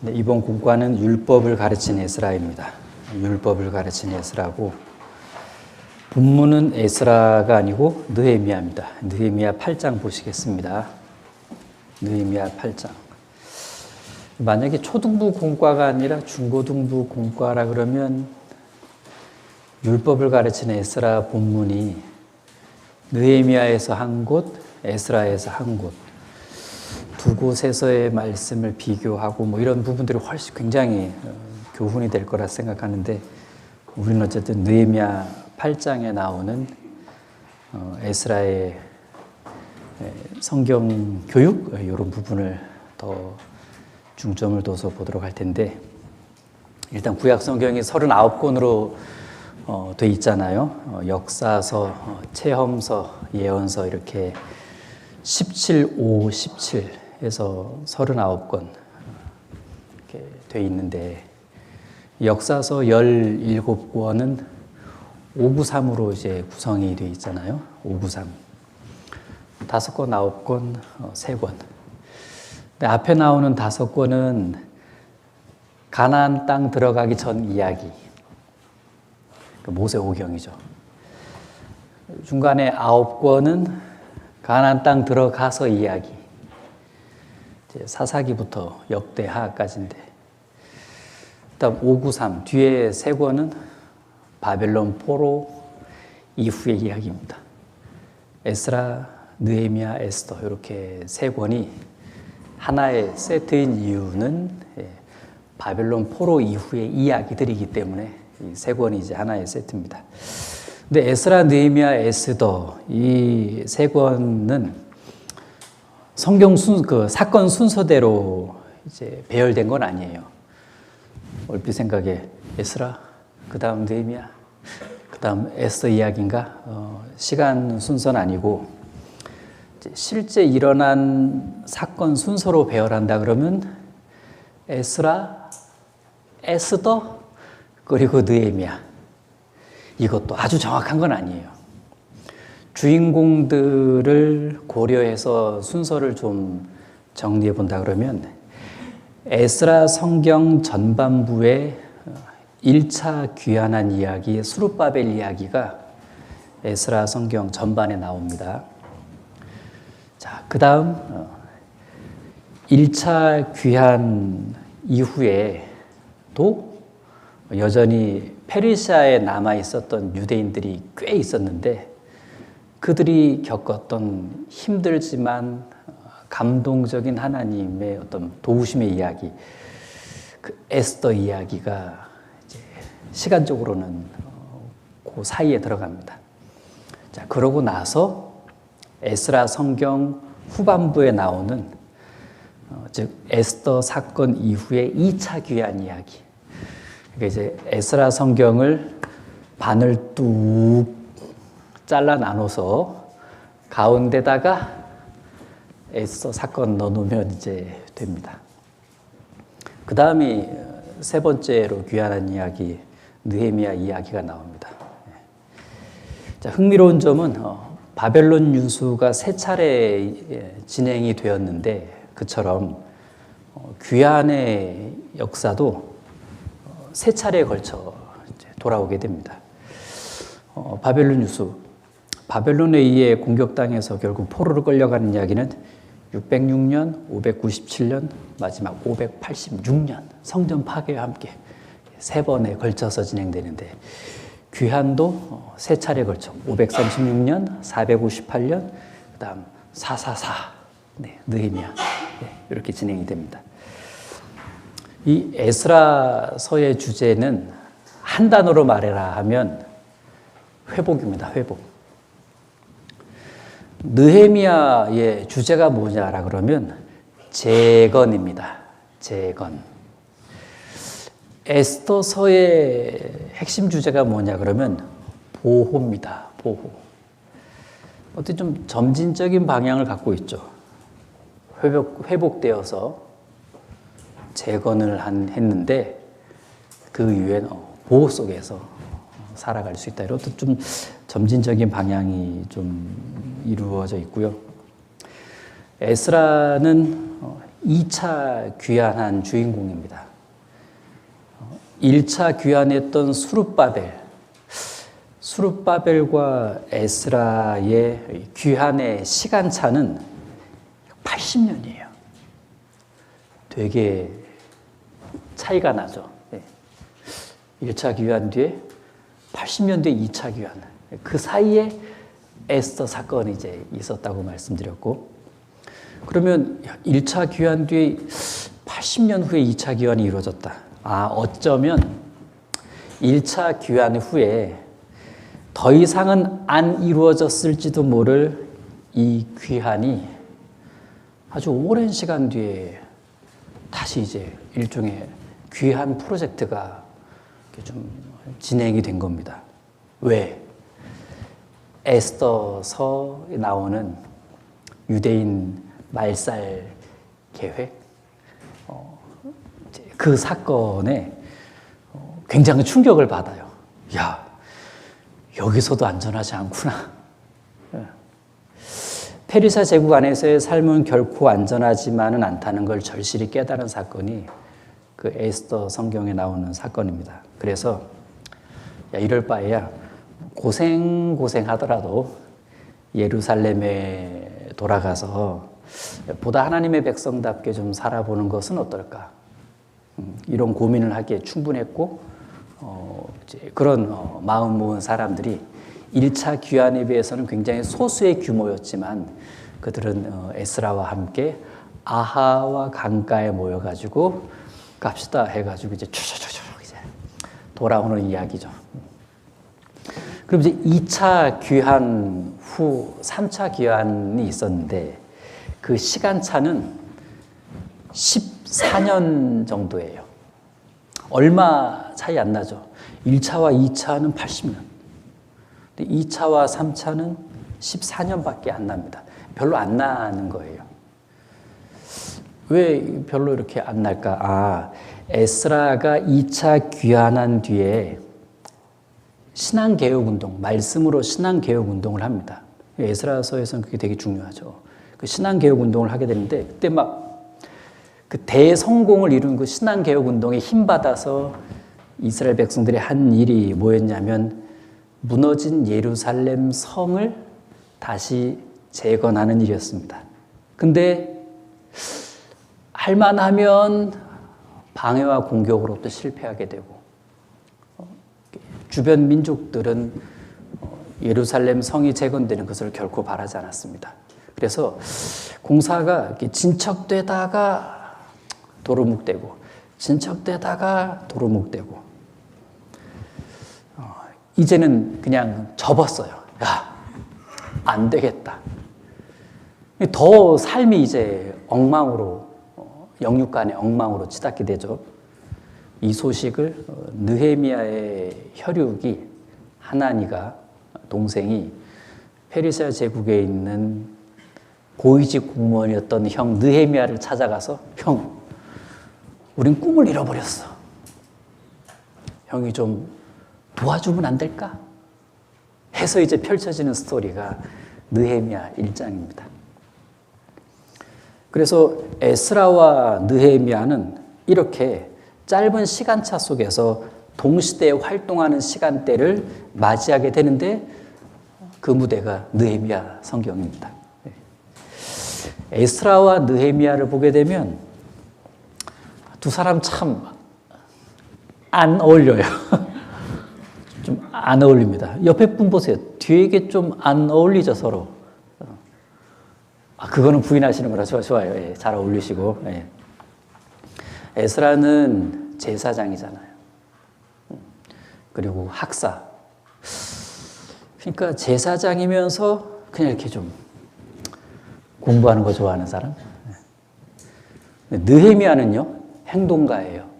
네, 이번 공과는 율법을 가르치는 에스라입니다. 율법을 가르치는 에스라고, 본문은 에스라가 아니고 느헤미야입니다. 느헤미야 8장 보시겠습니다. 느헤미야 8장. 만약에 초등부 공과가 아니라 중고등부 공과라 그러면 율법을 가르치는 에스라 본문이 느헤미야에서 한 곳, 에스라에서 한 곳, 두 곳에서의 말씀을 비교하고 뭐 이런 부분들이 훨씬 굉장히 교훈이 될 거라 생각하는데, 우리는 어쨌든 느헤미야 8장에 나오는 에스라의 성경 교육 이런 부분을 더 중점을 둬서 보도록 할 텐데, 일단 구약 성경이 39권으로 돼 있잖아요. 역사서, 체험서, 예언서 이렇게 17, 5, 17 해서 39권 이렇게 돼 있는데, 역사서 17권은 593으로 이제 구성이 돼 있잖아요. 593. 5권, 9권, 3권. 근데 앞에 나오는 5권은 가나안 땅 들어가기 전 이야기. 모세오경이죠. 중간에 9권은 가나안 땅 들어가서 이야기. 사사기부터 역대하까지인데, 그다음 593 뒤에 3권은 바벨론 포로 이후의 이야기입니다. 에스라, 느헤미야, 에스더 이렇게 3권이 하나의 세트인 이유는 바벨론 포로 이후의 이야기들이기 때문에 이 3권이 이제 하나의 세트입니다. 근데 에스라, 느헤미야, 에스더 이 3권은 성경 사건 순서대로 이제 배열된 건 아니에요. 얼핏 생각에 에스라, 그 다음 느헤미야, 그 다음 에스더 이야기인가? 시간 순서는 아니고 실제 일어난 사건 순서로 배열한다 그러면 에스라, 에스더, 그리고 느헤미야. 이것도 아주 정확한 건 아니에요. 주인공들을 고려해서 순서를 좀 정리해 본다 그러면 에스라 성경 전반부의 1차 귀환한 이야기, 스룹바벨 이야기가 에스라 성경 전반에 나옵니다. 자, 그 다음 1차 귀환 이후에도 여전히 페르시아에 남아 있었던 유대인들이 꽤 있었는데, 그들이 겪었던 힘들지만 감동적인 하나님의 어떤 도우심의 이야기, 그 에스더 이야기가 이제 시간적으로는 그 사이에 들어갑니다. 자, 그러고 나서 에스라 성경 후반부에 나오는 즉 에스더 사건 이후의 2차 귀환 이야기. 그러니까 이제 에스라 성경을 반을 뚝 잘라 나눠서 가운데다가 에스더 사건 넣어놓으면 이제 됩니다. 그 다음이 세 번째로 귀환한 이야기, 느헤미야 이야기가 나옵니다. 자, 흥미로운 점은 바벨론 윤수가 3차례 진행이 되었는데, 그처럼 귀환의 역사도 3차례에 걸쳐 돌아오게 됩니다. 바벨론 유수, 바벨론에 의해 공격당해서 결국 포로로 끌려가는 이야기는 606년, 597년, 마지막 586년 성전 파괴와 함께 3번에 걸쳐서 진행되는데, 귀환도 3차례에 걸쳐 536년, 458년, 그 다음 444, 느헤미야 이렇게 진행이 됩니다. 이 에스라서의 주제는 한 단어로 말해라 하면 회복입니다. 회복. 느헤미야의 주제가 뭐냐라 그러면 재건입니다. 재건. 에스더서의 핵심 주제가 뭐냐 그러면 보호입니다. 보호. 어떤 좀 점진적인 방향을 갖고 있죠. 회복되어서 재건을 했는데 그 이후엔 보호 속에서 살아갈 수 있다. 이런 좀 점진적인 방향이 좀 이루어져 있고요. 에스라는 2차 귀환한 주인공입니다. 1차 귀환했던 수룹바벨과 에스라의 귀환의 시간차는 80년이에요. 되게 차이가 나죠. 1차 귀환 뒤에 80년 뒤에 2차 귀환. 그 사이에 에스더 사건이 이제 있었다고 말씀드렸고, 그러면 1차 귀환 뒤에 80년 후에 2차 귀환이 이루어졌다. 어쩌면 1차 귀환 후에 더 이상은 안 이루어졌을지도 모를 이 귀환이 아주 오랜 시간 뒤에 다시 이제 일종의 귀환 프로젝트가 좀 진행이 된 겁니다. 왜? 에스더서에 나오는 유대인 말살 계획, 그 사건에 굉장히 충격을 받아요. 야, 여기서도 안전하지 않구나. 페르시아 제국 안에서의 삶은 결코 안전하지만은 않다는 걸 절실히 깨달은 사건이 그 에스더 성경에 나오는 사건입니다. 그래서 야, 이럴 바에야 고생하더라도 예루살렘에 돌아가서 보다 하나님의 백성답게 좀 살아보는 것은 어떨까? 이런 고민을 하기에 충분했고, 그런 마음 모은 사람들이 1차 귀환에 비해서는 굉장히 소수의 규모였지만 그들은 에스라와 함께 아하와 강가에 모여가지고 갑시다 해가지고 이제 추추추추 이제 돌아오는 이야기죠. 그럼 이제 2차 귀환 후 3차 귀환이 있었는데 그 시간차는 14년 정도예요. 얼마 차이 안 나죠. 1차와 2차는 80년. 근데 2차와 3차는 14년밖에 안 납니다. 별로 안 나는 거예요. 왜 별로 이렇게 안 날까? 에스라가 2차 귀환한 뒤에 신앙개혁운동, 말씀으로 신앙개혁운동을 합니다. 에스라서에서는 그게 되게 중요하죠. 그 신앙개혁운동을 하게 되는데 그때 막 그 대성공을 이룬 그 신앙개혁운동에 힘받아서 이스라엘 백성들이 한 일이 뭐였냐면 무너진 예루살렘 성을 다시 재건하는 일이었습니다. 근데 할만하면 방해와 공격으로부터 실패하게 되고 주변 민족들은 예루살렘 성이 재건되는 것을 결코 바라지 않았습니다. 그래서 공사가 이렇게 진척되다가 도루묵되고 진척되다가 도루묵되고 이제는 그냥 접었어요. 야, 안 되겠다. 더 삶이 이제 엉망으로 영육간의 엉망으로 치닫게 되죠. 이 소식을 느헤미야의 혈육이 하나니가 동생이 페르시아 제국에 있는 고위직 공무원이었던 형 느헤미야를 찾아가서 형, 우린 꿈을 잃어버렸어. 형이 좀 도와주면 안 될까? 해서 이제 펼쳐지는 스토리가 느헤미야 1장입니다. 그래서 에스라와 느헤미야는 이렇게 짧은 시간차 속에서 동시대에 활동하는 시간대를 맞이하게 되는데 그 무대가 느헤미야 성경입니다. 에스라와 느헤미야를 보게 되면 두 사람 참 안 어울려요. 좀 안 어울립니다. 옆에 분 보세요. 되게 좀 안 어울리죠, 서로. 그거는 부인하시는 거라 좋아요. 예, 잘 어울리시고. 예. 에스라는 제사장이잖아요. 그리고 학사. 그러니까 제사장이면서 그냥 이렇게 좀 공부하는 거 좋아하는 사람. 느헤미야는요, 행동가예요.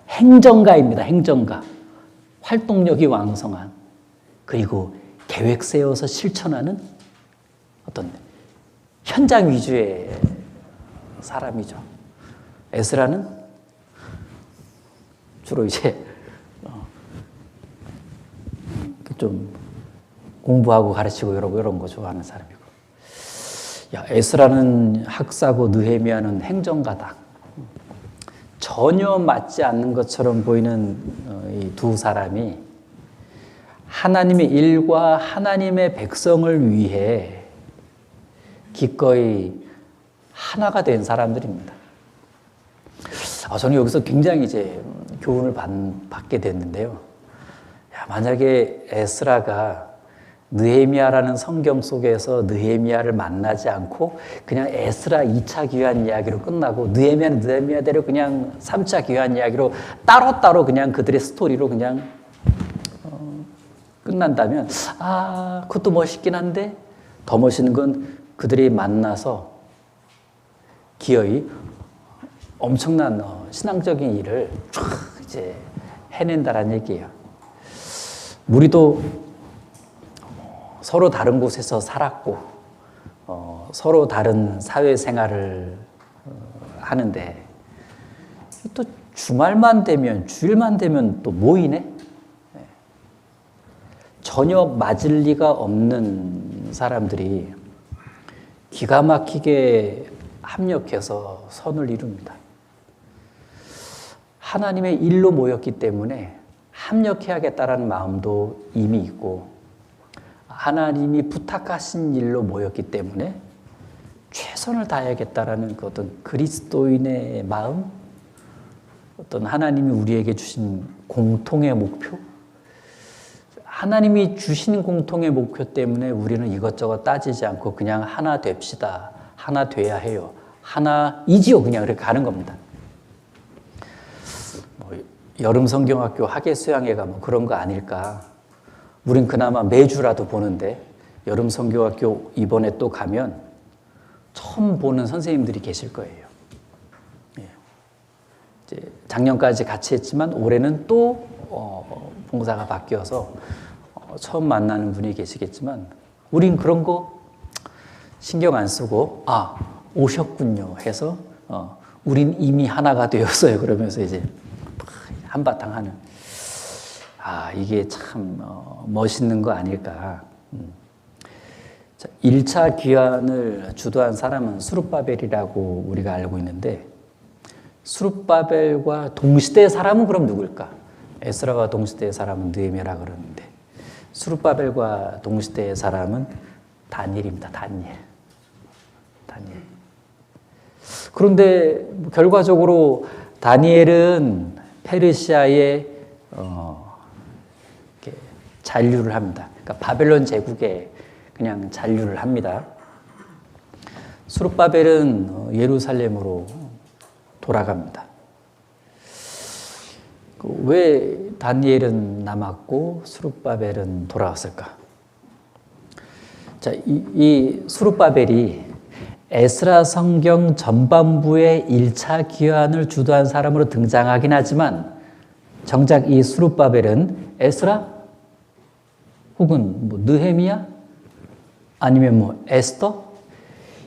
행정가입니다. 행정가. 활동력이 왕성한, 그리고 계획 세워서 실천하는 어떤 현장 위주의 사람이죠. 에스라는 주로 이제 좀 공부하고 가르치고 이런 거 좋아하는 사람이고, 야, 에스라는 학사고 느헤미야는 행정가다. 전혀 맞지 않는 것처럼 보이는 이 두 사람이 하나님의 일과 하나님의 백성을 위해 기꺼이 하나가 된 사람들입니다. 저는 여기서 굉장히 이제 교훈을 받게 됐는데요. 야, 만약에 에스라가 느헤미야라는 성경 속에서 느헤미야를 만나지 않고 그냥 에스라 2차 귀환 이야기로 끝나고 느헤미야는 느헤미야대로 그냥 3차 귀환 이야기로 따로따로 그냥 그들의 스토리로 그냥 끝난다면 그것도 멋있긴 한데 더 멋있는 건 그들이 만나서 기어이 엄청난 신앙적인 일을 쫙 이제 해낸다라는 얘기예요. 우리도 서로 다른 곳에서 살았고 서로 다른 사회생활을 하는데 또 주말만 되면 주일만 되면 또 모이네. 전혀 맞을 리가 없는 사람들이 기가 막히게 합력해서 선을 이룹니다. 하나님의 일로 모였기 때문에 합력해야겠다라는 마음도 이미 있고 하나님이 부탁하신 일로 모였기 때문에 최선을 다해야겠다라는 그 어떤 그리스도인의 마음, 어떤 하나님이 우리에게 주신 공통의 목표, 하나님이 주신 공통의 목표 때문에 우리는 이것저것 따지지 않고 그냥 하나 됩시다. 하나 돼야 해요. 하나이지요. 그냥 이렇게 가는 겁니다. 여름 성경학교 학예 수양회가 그런 거 아닐까. 우린 그나마 매주라도 보는데 여름 성경학교 이번에 또 가면 처음 보는 선생님들이 계실 거예요. 이제 작년까지 같이 했지만 올해는 또 봉사가 바뀌어서 처음 만나는 분이 계시겠지만 우린 그런 거 신경 안 쓰고 오셨군요 해서 우린 이미 하나가 되었어요. 그러면서 이제 한바탕 하는 이게 참 멋있는 거 아닐까. 1차 귀환을 주도한 사람은 수룹바벨이라고 우리가 알고 있는데 수룹바벨과 동시대의 사람은 그럼 누굴까? 에스라와 동시대의 사람은 느헤미야라 그러는데 수룹바벨과 동시대의 사람은 다니엘입니다. 다니엘. 그런데 결과적으로 다니엘은 페르시아의 잔류를 합니다. 그러니까 바벨론 제국에 그냥 잔류를 합니다. 수룹바벨은 예루살렘으로 돌아갑니다. 왜 다니엘은 남았고 수룹바벨은 돌아왔을까? 자, 이 수룹바벨이 에스라 성경 전반부의 1차 귀환을 주도한 사람으로 등장하긴 하지만 정작 이 수룹바벨은 에스라 혹은 느헤미야 아니면 에스더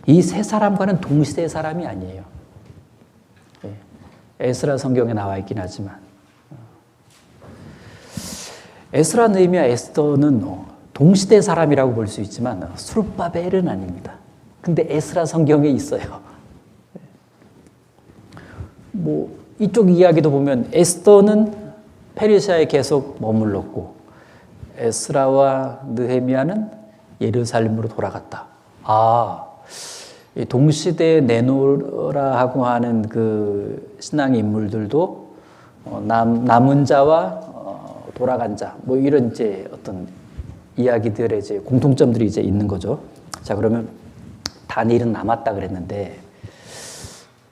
이 세 사람과는 동시대의 사람이 아니에요. 에스라 성경에 나와 있긴 하지만 에스라, 느헤미야, 에스더는 동시대 사람이라고 볼 수 있지만 수룹바벨은 아닙니다. 근데 에스라 성경에 있어요. 이쪽 이야기도 보면 에스더는 페르시아에 계속 머물렀고 에스라와 느헤미야는 예루살렘으로 돌아갔다. 동시대에 내놓으라 하고 하는 그 신앙 인물들도 남은 자와 돌아간 자, 이런 이제 어떤 이야기들의 이제 공통점들이 이제 있는 거죠. 자, 그러면 다니엘은 남았다 그랬는데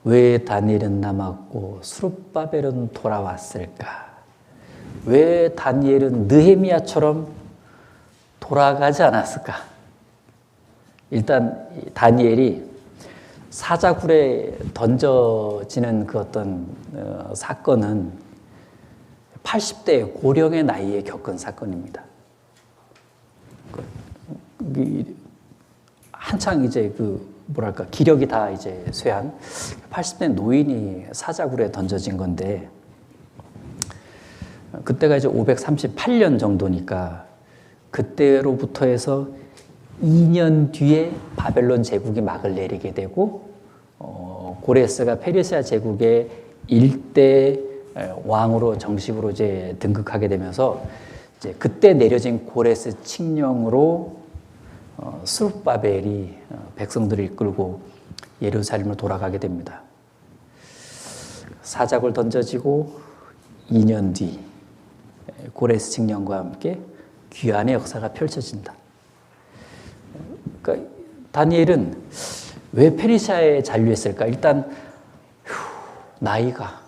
왜 다니엘은 남았고 수룹바벨은 돌아왔을까? 왜 다니엘은 느헤미야처럼 돌아가지 않았을까? 일단 다니엘이 사자굴에 던져지는 그 어떤 사건은 80대 고령의 나이에 겪은 사건입니다. 한창 이제 기력이 다 이제 쇠한 80대 노인이 사자굴에 던져진 건데 그때가 이제 538년 정도니까 그때로부터 해서 2년 뒤에 바벨론 제국이 막을 내리게 되고 고레스가 페르시아 제국의 일대 왕으로 정식으로 이제 등극하게 되면서 이제 그때 내려진 고레스 칙령으로 스룹바벨이 백성들을 이끌고 예루살렘으로 돌아가게 됩니다. 사자굴 던져지고 2년 뒤 고레스 칙령과 함께 귀환의 역사가 펼쳐진다. 그러니까 다니엘은 왜 페르시아에 잔류했을까? 일단 나이가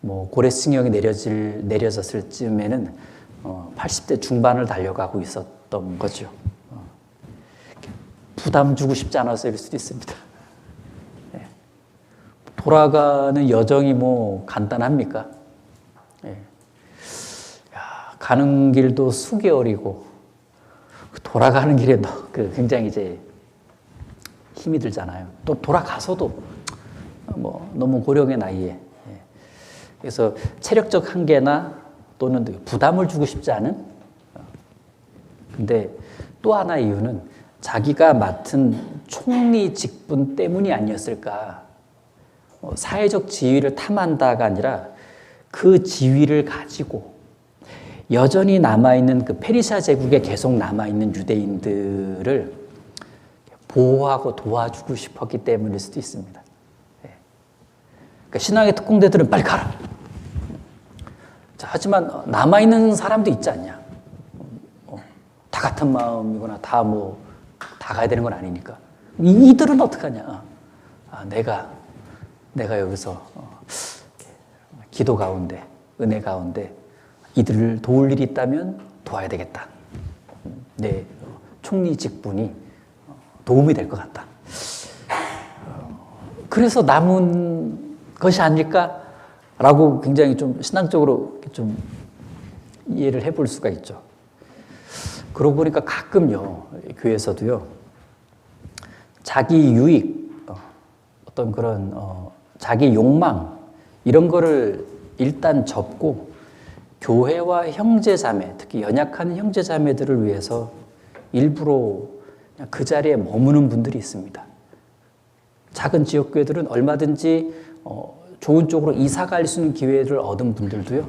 뭐 고레스 칙령이 내려졌을 쯤에는 80대 중반을 달려가고 있었던 거죠. 부담 주고 싶지 않아서일 수도 있습니다. 돌아가는 여정이 뭐 간단합니까? 가는 길도 수개월이고 돌아가는 길에 굉장히 이제 힘이 들잖아요. 또 돌아가서도 뭐 너무 고령의 나이에 그래서 체력적 한계나 또는 부담을 주고 싶지 않은. 근데 또 하나의 이유는 자기가 맡은 총리 직분 때문이 아니었을까. 사회적 지위를 탐한다가 아니라 그 지위를 가지고 여전히 남아있는 그 페르시아 제국에 계속 남아있는 유대인들을 보호하고 도와주고 싶었기 때문일 수도 있습니다. 그러니까 신앙의 특공대들은 빨리 가라. 자, 하지만 남아있는 사람도 있지 않냐. 다 같은 마음이거나 다 가야 되는 건 아니니까. 이들은 어떡하냐. 내가 여기서 기도 가운데, 은혜 가운데 이들을 도울 일이 있다면 도와야 되겠다. 내 총리 직분이 도움이 될 것 같다. 그래서 남은 것이 아닐까라고 굉장히 좀 신앙적으로 좀 이해를 해볼 수가 있죠. 그러고 보니까 가끔요, 교회에서도요, 자기 유익, 어떤 그런 자기 욕망 이런 거를 일단 접고 교회와 형제자매, 특히 연약한 형제자매들을 위해서 일부러 그냥 그 자리에 머무는 분들이 있습니다. 작은 지역교회들은 얼마든지 좋은 쪽으로 이사 갈 수 있는 기회를 얻은 분들도요,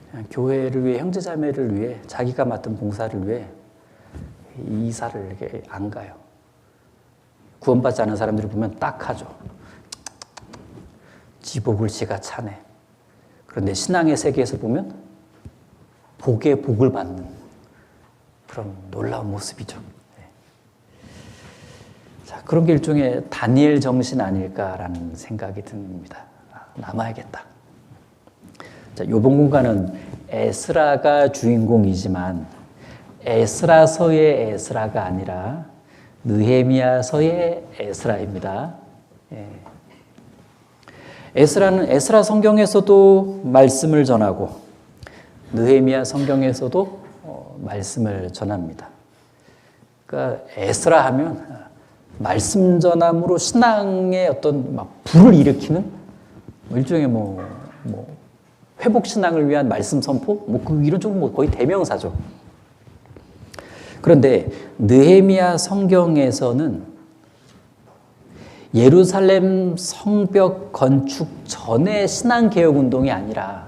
그냥 교회를 위해, 형제자매를 위해, 자기가 맡은 봉사를 위해 이사를 이렇게 안 가요. 구원받지 않은 사람들을 보면 딱하죠. 지복을지가 차네. 그런데 신앙의 세계에서 보면 복에 복을 받는 그런 놀라운 모습이죠. 자, 그런 게 일종의 다니엘 정신 아닐까라는 생각이 듭니다. 남아야겠다. 자, 이번 공간은 에스라가 주인공이지만 에스라서의 에스라가 아니라 느헤미야서의 에스라입니다. 에스라는 에스라 성경에서도 말씀을 전하고 느헤미야 성경에서도 말씀을 전합니다. 그러니까 에스라 하면 말씀 전함으로 신앙의 어떤 막 불을 일으키는 일종의 회복 신앙을 위한 말씀 선포 이런 쪽은 거의 대명사죠. 그런데 느헤미야 성경에서는 예루살렘 성벽 건축 전의 신앙개혁 운동이 아니라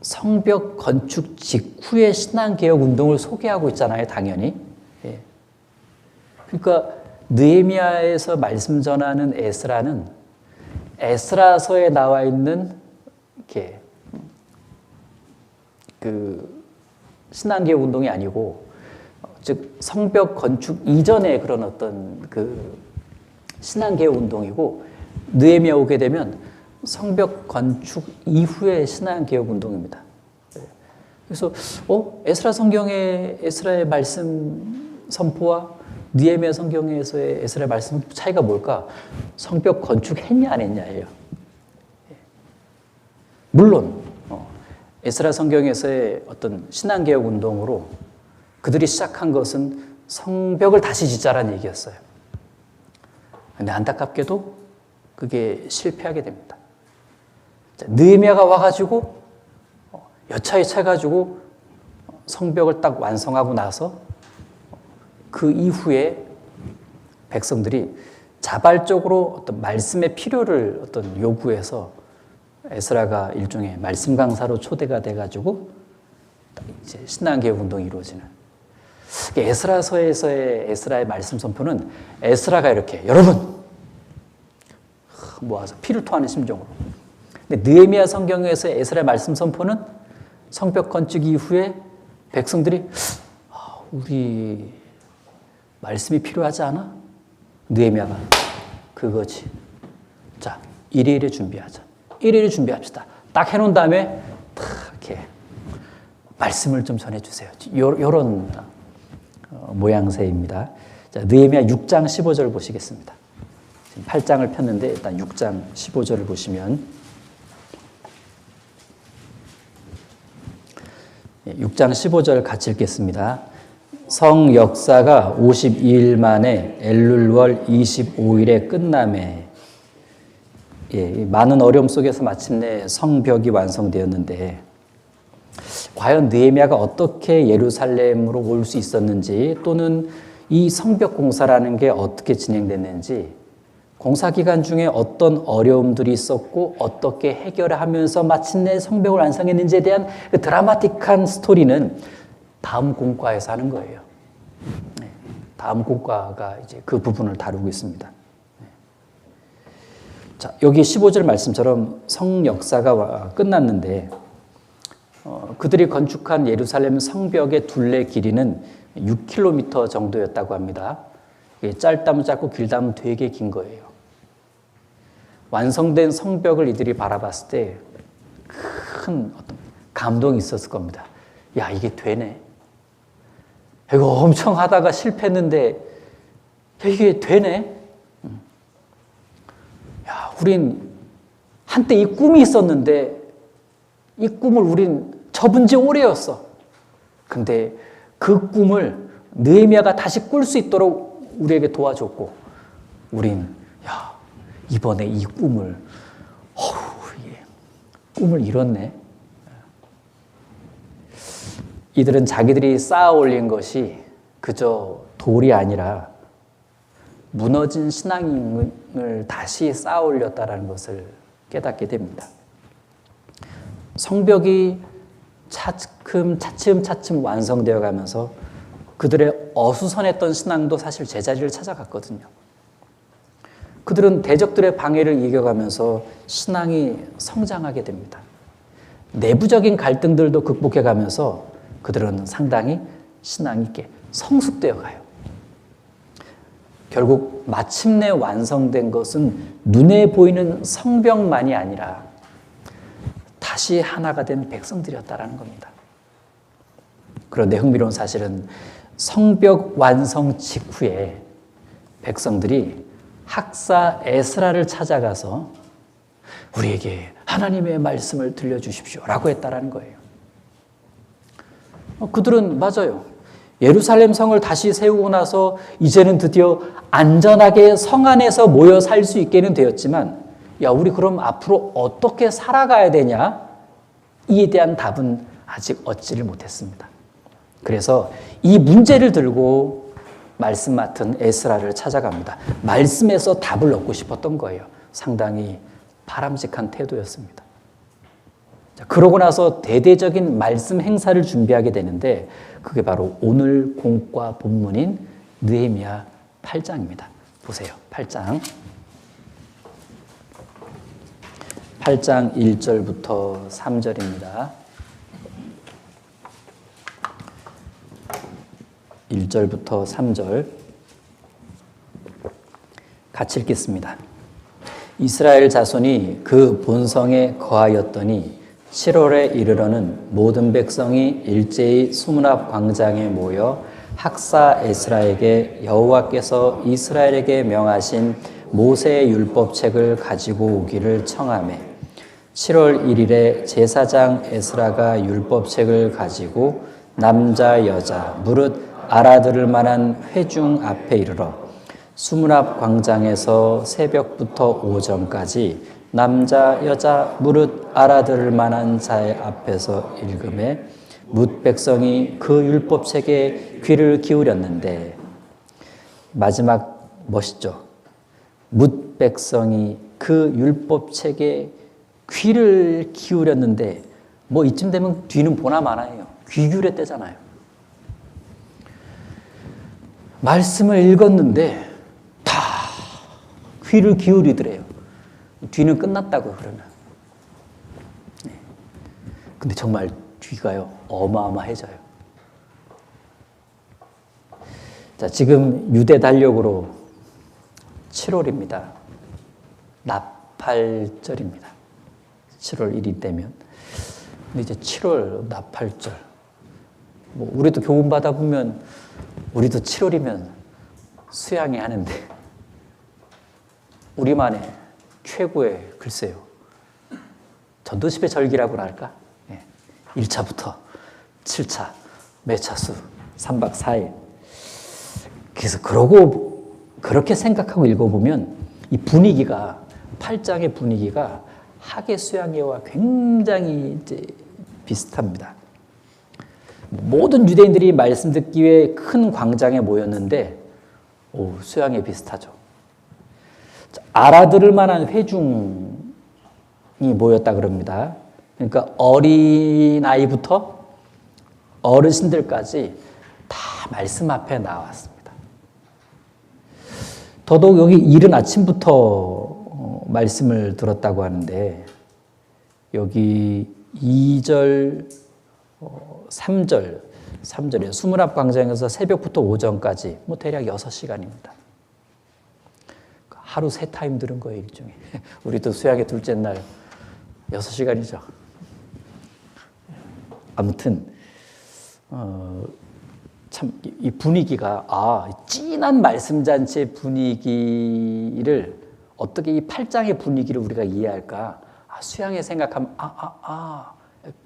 성벽 건축 직후의 신앙개혁 운동을 소개하고 있잖아요, 당연히. 그러니까 느헤미야에서 말씀 전하는 에스라는 에스라서에 나와 있는 이렇게 그 신앙개혁 운동이 아니고, 즉 성벽 건축 이전의 그런 어떤 그 신앙개혁 운동이고, 느헤미야 오게 되면 성벽 건축 이후의 신앙개혁 운동입니다. 그래서 에스라 성경의 에스라의 말씀 선포와 느헤미야 성경에서의 에스라의 말씀 차이가 뭘까? 성벽 건축했냐 안 했냐예요. 물론 에스라 성경에서의 어떤 신앙개혁 운동으로 그들이 시작한 것은 성벽을 다시 짓자라는 얘기였어요. 근데 안타깝게도 그게 실패하게 됩니다. 느헤미야가 와가지고 여차여차 해가지고 성벽을 딱 완성하고 나서 그 이후에 백성들이 자발적으로 어떤 말씀의 필요를 어떤 요구해서 에스라가 일종의 말씀 강사로 초대가 돼가지고 이제 신앙개혁 운동이 이루어지는. 에스라서에서의 에스라의 말씀 선포는 에스라가 이렇게 여러분 모아서 피를 토하는 심정으로. 근데 느헤미야 성경에서 에스라의 말씀 선포는 성벽 건축 이후에 백성들이 우리 말씀이 필요하지 않아? 느헤미야가 그거지. 자, 일일이 준비하자. 일일이 준비합시다. 딱 해놓은 다음에 딱 이렇게 말씀을 좀 전해주세요. 이런 모양새입니다. 자, 느헤미야 6장 15절 보시겠습니다. 지금 8장을 폈는데 일단 6장 15절을 보시면 6장 15절 같이 읽겠습니다. 성 역사가 52일 만에 엘룰월 25일에 끝남에 많은 어려움 속에서 마침내 성벽이 완성되었는데 과연 느헤미야가 어떻게 예루살렘으로 올 수 있었는지 또는 이 성벽 공사라는 게 어떻게 진행됐는지 공사 기간 중에 어떤 어려움들이 있었고 어떻게 해결하면서 마침내 성벽을 완성했는지에 대한 그 드라마틱한 스토리는 다음 공과에서 하는 거예요. 다음 공과가 이제 그 부분을 다루고 있습니다. 자, 여기 15절 말씀처럼 성 역사가 끝났는데 그들이 건축한 예루살렘 성벽의 둘레 길이는 6km 정도였다고 합니다. 짧다면 짧고 길다면 되게 긴 거예요. 완성된 성벽을 이들이 바라봤을 때 큰 어떤 감동이 있었을 겁니다. 야, 이게 되네. 이거 엄청 하다가 실패했는데 이게 되네. 야, 우린 한때 이 꿈이 있었는데 이 꿈을 우린 접은 지 오래였어. 근데 그 꿈을 느헤미야가 다시 꿀 수 있도록 우리에게 도와줬고 우린 야, 이번에 이 꿈을 꿈을 이뤘네. 이들은 자기들이 쌓아 올린 것이 그저 돌이 아니라 무너진 신앙을 다시 쌓아 올렸다는 것을 깨닫게 됩니다. 성벽이 차츰 완성되어 가면서 그들의 어수선했던 신앙도 사실 제자리를 찾아갔거든요. 그들은 대적들의 방해를 이겨가면서 신앙이 성장하게 됩니다. 내부적인 갈등들도 극복해가면서 그들은 상당히 신앙이 있게 성숙되어 가요. 결국 마침내 완성된 것은 눈에 보이는 성벽만이 아니라 다시 하나가 된 백성들이었다라는 겁니다. 그런데 흥미로운 사실은 성벽 완성 직후에 백성들이 학사 에스라를 찾아가서 우리에게 하나님의 말씀을 들려주십시오 라고 했다라는 거예요. 그들은 맞아요. 예루살렘 성을 다시 세우고 나서 이제는 드디어 안전하게 성 안에서 모여 살 수 있게는 되었지만 야, 우리 그럼 앞으로 어떻게 살아가야 되냐? 이에 대한 답은 아직 얻지를 못했습니다. 그래서 이 문제를 들고 말씀 맡은 에스라를 찾아갑니다. 말씀에서 답을 얻고 싶었던 거예요. 상당히 바람직한 태도였습니다. 자, 그러고 나서 대대적인 말씀 행사를 준비하게 되는데 그게 바로 오늘 공과 본문인 느헤미야 8장입니다. 보세요. 8장 1절부터 3절입니다. 1절부터 3절 같이 읽겠습니다. 이스라엘 자손이 그 본성에 거하였더니 7월에 이르러는 모든 백성이 일제히 수문앞 광장에 모여 학사 에스라에게 여호와께서 이스라엘에게 명하신 모세의 율법책을 가지고 오기를 청하매 7월 1일에 제사장 에스라가 율법책을 가지고 남자 여자 무릇 알아들을 만한 회중 앞에 이르러 수문앞 광장에서 새벽부터 오전까지 남자 여자 무릇 알아들을 만한 자의 앞에서 읽음에 뭇 백성이 그 율법책에 귀를 기울였는데 마지막 멋있죠. 뭇 백성이 그 율법책에 귀를 기울였는데 뭐 이쯤 되면 뒤는 보나 마나예요. 귀 기울였대잖아요. 말씀을 읽었는데 다 귀를 기울이더래요. 뒤는 끝났다고 그러면. 근데 정말 뒤가요 어마어마해져요. 자, 지금 유대 달력으로 7월입니다. 나팔절입니다. 7월 1일 되면. 근데 이제 7월 나팔절. 뭐 우리도 교훈 받아 보면 우리도 7월이면 수양회 하는데 우리만의 최고의 글쎄요. 전도집의 절기라고나 할까? 1차부터 7차, 매차수, 3박 4일. 그래서 그렇게 생각하고 읽어보면 이 분위기가, 8장의 분위기가 하계 수양회와 굉장히 이제 비슷합니다. 모든 유대인들이 말씀 듣기 위해 큰 광장에 모였는데, 수양회 비슷하죠. 알아들을 만한 회중이 모였다 그럽니다. 그러니까 어린아이부터 어르신들까지 다 말씀 앞에 나왔습니다. 더더욱 여기 이른 아침부터 말씀을 들었다고 하는데 여기 2절, 3절이에요. 수문앞 광장에서 새벽부터 오전까지 뭐 대략 6시간입니다. 하루 3타임 들은 거예요, 일종의. 우리도 수양의 둘째 날 6시간이죠. 아무튼 참 이 분위기가 진한 말씀 잔치의 분위기를 어떻게 이 8장의 분위기를 우리가 이해할까? 수양회 생각하면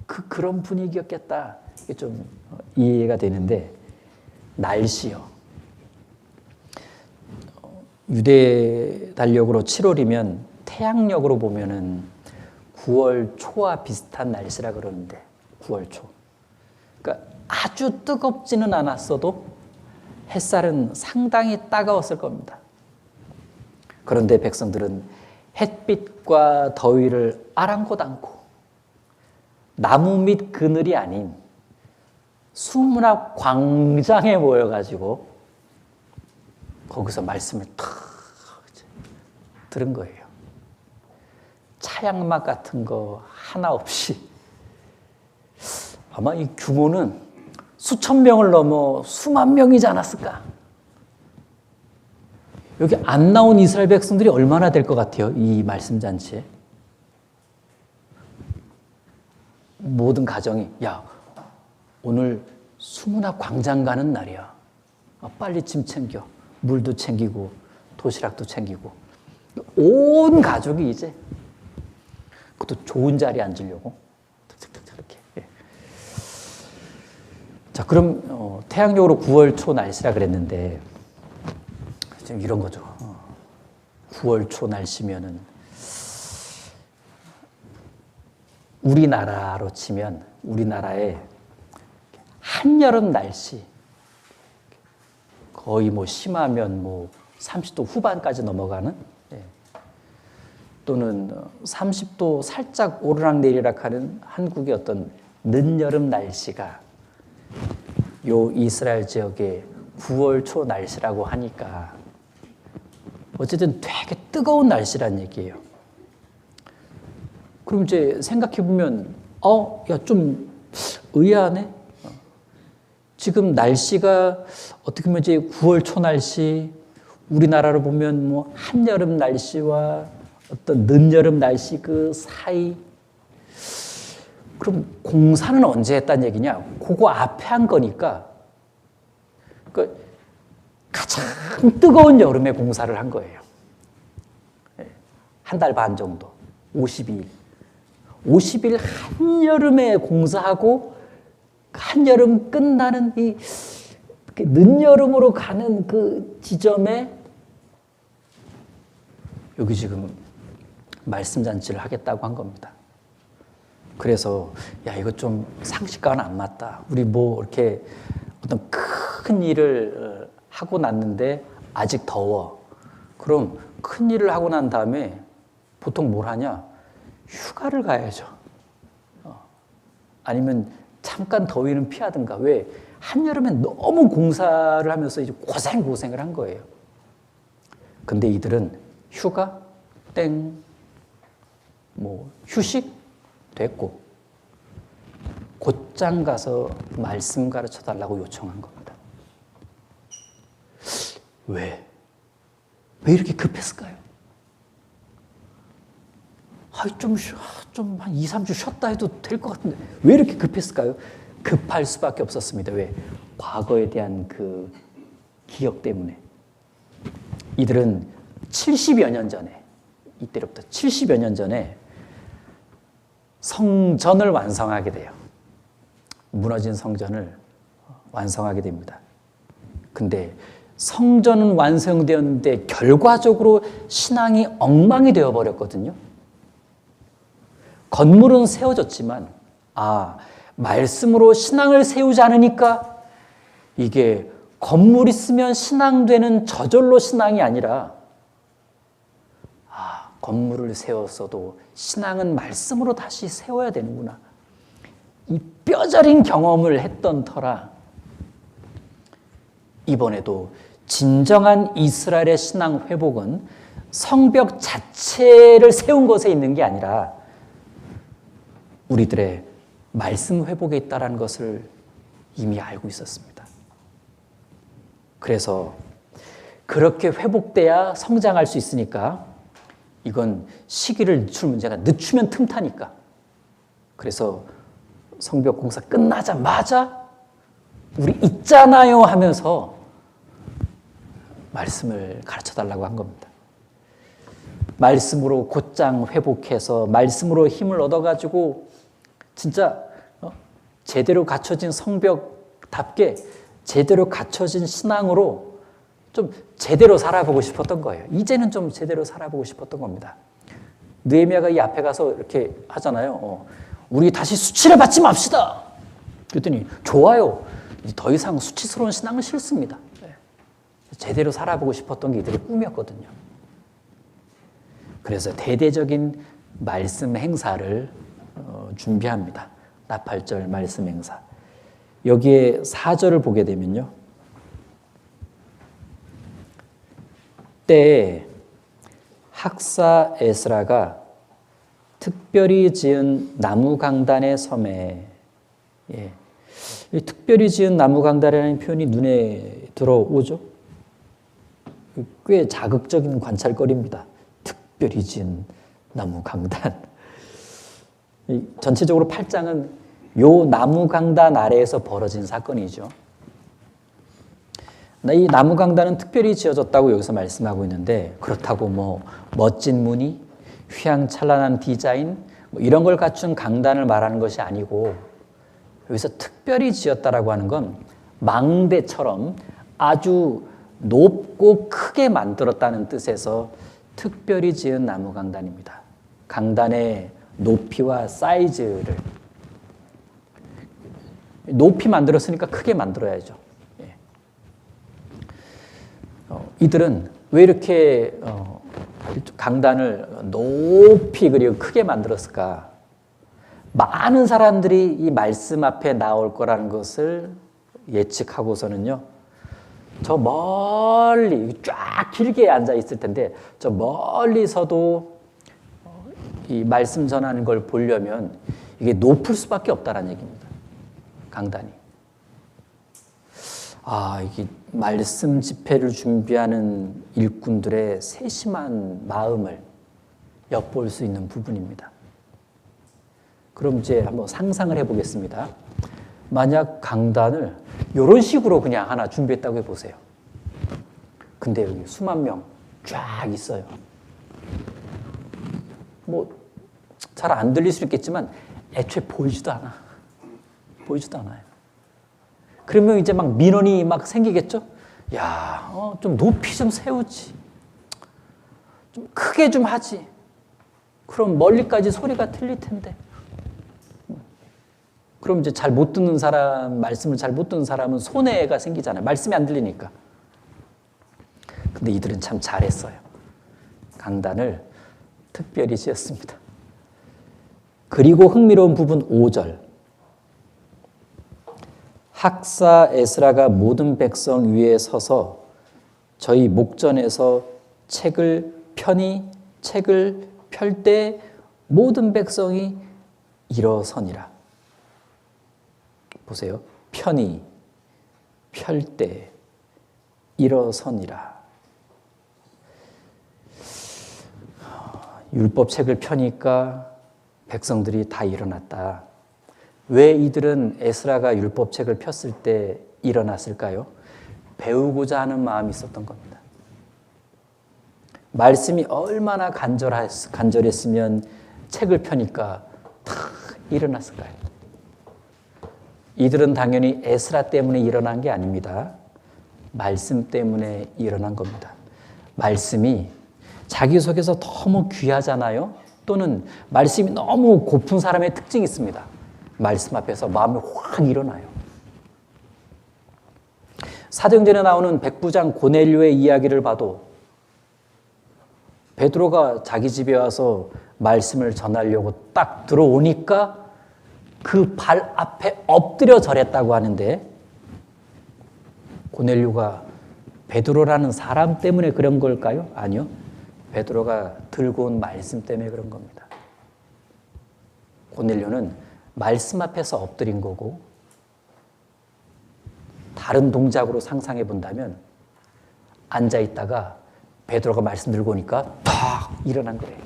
그런 분위기였겠다. 이게 좀 이해가 되는데 날씨요. 유대 달력으로 7월이면 태양력으로 보면은 9월 초와 비슷한 날씨라 그러는데 9월 초. 그러니까 아주 뜨겁지는 않았어도 햇살은 상당히 따가웠을 겁니다. 그런데 백성들은 햇빛과 더위를 아랑곳 않고 나무 밑 그늘이 아닌 수문 앞 광장에 모여가지고 거기서 말씀을 탁 들은 거예요. 차양막 같은 거 하나 없이. 아마 이 규모는 수천 명을 넘어 수만 명이지 않았을까? 여기 안 나온 이스라엘 백성들이 얼마나 될 것 같아요? 이 말씀 잔치에. 모든 가정이 오늘 수문 앞 광장 가는 날이야. 빨리 짐 챙겨. 물도 챙기고 도시락도 챙기고. 온 가족이 이제 그것도 좋은 자리에 앉으려고 이렇게. 자, 그럼 태양력으로 9월 초 날씨라 그랬는데 지금 이런 거죠. 9월 초 날씨면은 우리나라로 치면 우리나라의 한여름 날씨 거의 뭐 심하면 30도 후반까지 넘어가는 또는 30도 살짝 오르락내리락 하는 한국의 어떤 늦여름 날씨가 요 이스라엘 지역의 9월 초 날씨라고 하니까 어쨌든 되게 뜨거운 날씨란 얘기예요. 그럼 이제 생각해보면 좀 의아하네? 지금 날씨가 어떻게 보면 이제 9월 초 날씨, 우리나라로 보면 한여름 날씨와 어떤 늦여름 날씨 그 사이. 그럼 공사는 언제 했다는 얘기냐? 그거 앞에 한 거니까 가장 뜨거운 여름에 공사를 한 거예요. 한 달 반 정도, 52일. 50일 한여름에 공사하고 한여름 끝나는 이 늦여름으로 가는 그 지점에 여기 지금 말씀잔치를 하겠다고 한 겁니다. 그래서 이거 좀 상식과는 안 맞다. 우리 이렇게 어떤 큰 일을 하고 났는데 아직 더워. 그럼 큰일을 하고 난 다음에 보통 뭘 하냐? 휴가를 가야죠. 아니면 잠깐 더위는 피하든가. 왜? 한여름엔 너무 공사를 하면서 이제 고생을 한 거예요. 근데 이들은 휴가? 땡. 뭐 휴식? 됐고. 곧장 가서 말씀 가르쳐 달라고 요청한 겁니다. 왜? 왜 이렇게 급했을까요? 좀 한 2, 3주 쉬었다 해도 될 것 같은데 왜 이렇게 급했을까요? 급할 수밖에 없었습니다. 왜? 과거에 대한 그 기억 때문에. 이들은 70여 년 전에, 이때로부터 70여 년 전에 성전을 완성하게 돼요. 무너진 성전을 완성하게 됩니다. 근데 성전은 완성되었는데 결과적으로 신앙이 엉망이 되어버렸거든요. 건물은 세워졌지만 말씀으로 신앙을 세우지 않으니까 이게 건물 있으면 신앙되는 저절로 신앙이 아니라 건물을 세웠어도 신앙은 말씀으로 다시 세워야 되는구나. 이 뼈저린 경험을 했던 터라 이번에도 진정한 이스라엘의 신앙 회복은 성벽 자체를 세운 것에 있는 게 아니라 우리들의 말씀 회복에 있다는 것을 이미 알고 있었습니다. 그래서 그렇게 회복돼야 성장할 수 있으니까 이건 시기를 늦출 문제가 늦추면 틈타니까. 그래서 성벽 공사 끝나자마자 우리 있잖아요 하면서 말씀을 가르쳐 달라고 한 겁니다. 말씀으로 곧장 회복해서 말씀으로 힘을 얻어가지고 진짜 제대로 갖춰진 성벽답게 제대로 갖춰진 신앙으로 좀 제대로 살아보고 싶었던 거예요. 이제는 좀 제대로 살아보고 싶었던 겁니다. 느헤미야가 이 앞에 가서 이렇게 하잖아요. 우리 다시 수치를 받지 맙시다. 그랬더니 좋아요. 더 이상 수치스러운 신앙은 싫습니다. 제대로 살아보고 싶었던 게 이들의 꿈이었거든요. 그래서 대대적인 말씀 행사를 준비합니다. 나팔절 말씀 행사. 여기에 4절을 보게 되면요. 때에 학사 에스라가 특별히 지은 나무 강단의 섬에, 이 특별히 지은 나무 강단이라는 표현이 눈에 들어오죠. 꽤 자극적인 관찰거리입니다. 특별히 지은 나무 강단. 전체적으로 8장은 요 나무 강단 아래에서 벌어진 사건이죠. 이 나무 강단은 특별히 지어졌다고 여기서 말씀하고 있는데 그렇다고 뭐 멋진 무늬, 휘황찬란한 디자인 이런 걸 갖춘 강단을 말하는 것이 아니고 여기서 특별히 지었다라고 하는 건 망대처럼 아주 높고 크게 만들었다는 뜻에서 특별히 지은 나무 강단입니다. 강단의 높이와 사이즈를 높이 만들었으니까 크게 만들어야죠. 이들은 왜 이렇게 강단을 높이 그리고 크게 만들었을까? 많은 사람들이 이 말씀 앞에 나올 거라는 것을 예측하고서는요. 저 멀리 쫙 길게 앉아 있을 텐데 저 멀리서도 이 말씀 전하는 걸 보려면 이게 높을 수밖에 없다는 얘기입니다. 강단이. 이게 말씀 집회를 준비하는 일꾼들의 세심한 마음을 엿볼 수 있는 부분입니다. 그럼 이제 한번 상상을 해보겠습니다. 만약 강단을 이런 식으로 그냥 하나 준비했다고 해보세요. 근데 여기 수만 명 쫙 있어요. 뭐 잘 안 들릴 수 있겠지만 애초에 보이지도 않아. 보이지도 않아요. 그러면 이제 막 민원이 막 생기겠죠? 야, 좀 높이 좀 세우지. 좀 크게 좀 하지. 그럼 멀리까지 소리가 들릴 텐데. 그럼 이제 잘 못 듣는 사람, 말씀을 잘 못 듣는 사람은 손해가 생기잖아요. 말씀이 안 들리니까. 근데 이들은 참 잘했어요. 강단을 특별히 지었습니다. 그리고 흥미로운 부분 5절. 학사 에스라가 모든 백성 위에 서서 저희 목전에서 책을 펼 때 모든 백성이 일어서니라. 보세요. 편히 펼 때 일어서니라. 율법책을 펴니까 백성들이 다 일어났다. 왜 이들은 에스라가 율법책을 폈을 때 일어났을까요? 배우고자 하는 마음이 있었던 겁니다. 말씀이 얼마나 간절했으면 책을 펴니까 다 일어났을까요? 이들은 당연히 에스라 때문에 일어난 게 아닙니다. 말씀 때문에 일어난 겁니다. 말씀이 자기 속에서 너무 귀하잖아요. 또는 말씀이 너무 고픈 사람의 특징이 있습니다. 말씀 앞에서 마음이 확 일어나요. 사도행전에 나오는 백부장 고넬료의 이야기를 봐도 베드로가 자기 집에 와서 말씀을 전하려고 딱 들어오니까 그 발 앞에 엎드려 절했다고 하는데, 고넬료가 베드로라는 사람 때문에 그런 걸까요? 아니요. 베드로가 들고 온 말씀 때문에 그런 겁니다. 고넬료는 말씀 앞에서 엎드린 거고, 다른 동작으로 상상해 본다면 앉아 있다가 베드로가 말씀 들고 오니까 탁 일어난 거예요.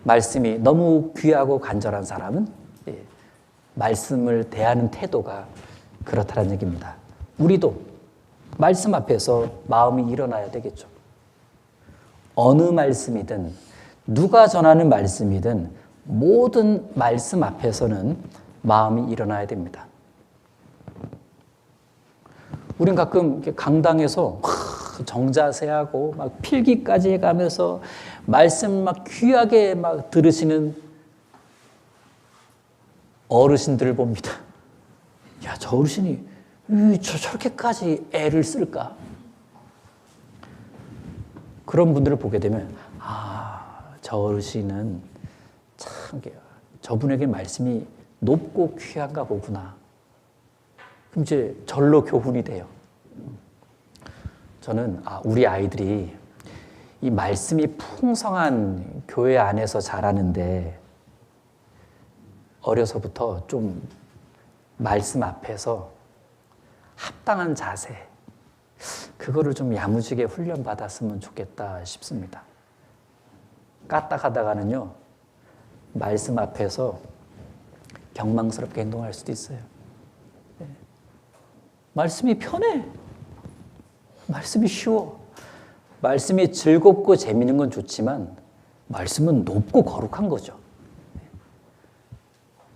말씀이 너무 귀하고 간절한 사람은 말씀을 대하는 태도가 그렇다는 얘기입니다. 우리도 말씀 앞에서 마음이 일어나야 되겠죠. 어느 말씀이든 누가 전하는 말씀이든 모든 말씀 앞에서는 마음이 일어나야 됩니다. 우린 가끔 강당에서 정자세하고 막 필기까지 해가면서 말씀 막 귀하게 막 들으시는 어르신들을 봅니다. 야, 저 어르신이 저렇게까지 애를 쓸까? 그런 분들을 보게 되면 저 어르신은 참 저분에게 말씀이 높고 귀한가 보구나. 그럼 이제 절로 교훈이 돼요. 저는 우리 아이들이 이 말씀이 풍성한 교회 안에서 자라는데 어려서부터 좀 말씀 앞에서 합당한 자세, 그거를 좀 야무지게 훈련받았으면 좋겠다 싶습니다. 까딱하다가는요, 말씀 앞에서 경망스럽게 행동할 수도 있어요. 말씀이 편해. 말씀이 쉬워. 말씀이 즐겁고 재미있는 건 좋지만 말씀은 높고 거룩한 거죠.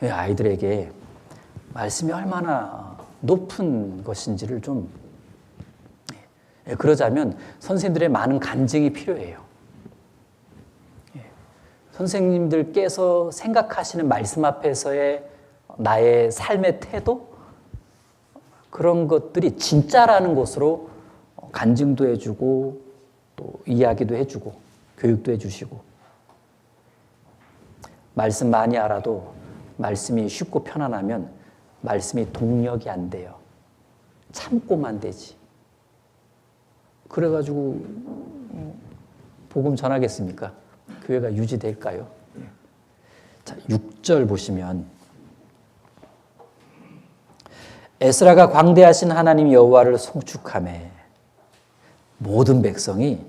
아이들에게 말씀이 얼마나 높은 것인지를 좀 그러자면 선생님들의 많은 간증이 필요해요. 선생님들께서 생각하시는 말씀 앞에서의 나의 삶의 태도, 그런 것들이 진짜라는 것으로 간증도 해주고 또 이야기도 해주고 교육도 해주시고, 말씀 많이 알아도 말씀이 쉽고 편안하면 말씀이 동력이 안 돼요. 참고만 되지. 그래가지고 복음 전하겠습니까? 교회가 유지될까요? 자, 6절 보시면 에스라가 광대하신 하나님 여호와를 송축하매 모든 백성이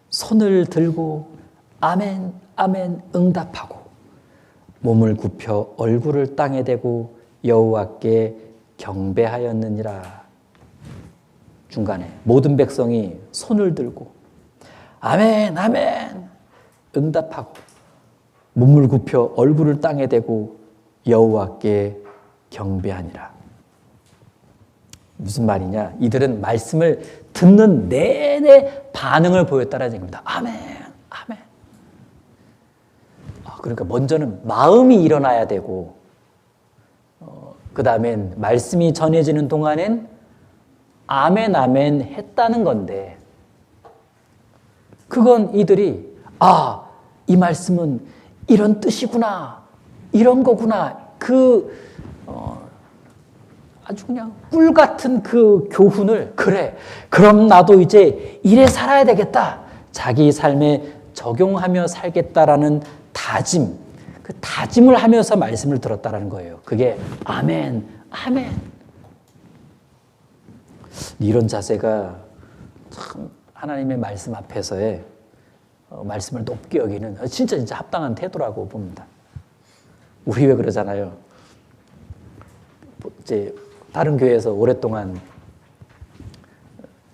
손을 들고 아멘 아멘 응답하고 몸을 굽혀 얼굴을 땅에 대고 여호와께 경배하였느니라. 중간에 모든 백성이 손을 들고 아멘 아멘 응답하고 몸을 굽혀 얼굴을 땅에 대고 여호와께 경배하니라. 무슨 말이냐? 이들은 말씀을 듣는 내내 반응을 보였다는 얘기입니다. 아멘, 아멘. 그러니까 먼저는 마음이 일어나야 되고, 그 다음엔 말씀이 전해지는 동안엔 아멘 아멘 했다는 건데 그건 이들이 이 말씀은 이런 뜻이구나 이런 거구나 아주 그냥 꿀 같은 그 교훈을 그래 그럼 나도 이제 이래 살아야 되겠다 자기 삶에 적용하며 살겠다라는 다짐 그 다짐을 하면서 말씀을 들었다라는 거예요. 그게 아멘 아멘 이런 자세가 참 하나님의 말씀 앞에서의 말씀을 높게 여기는 진짜 합당한 태도라고 봅니다. 우리 왜 그러잖아요. 이제 다른 교회에서 오랫동안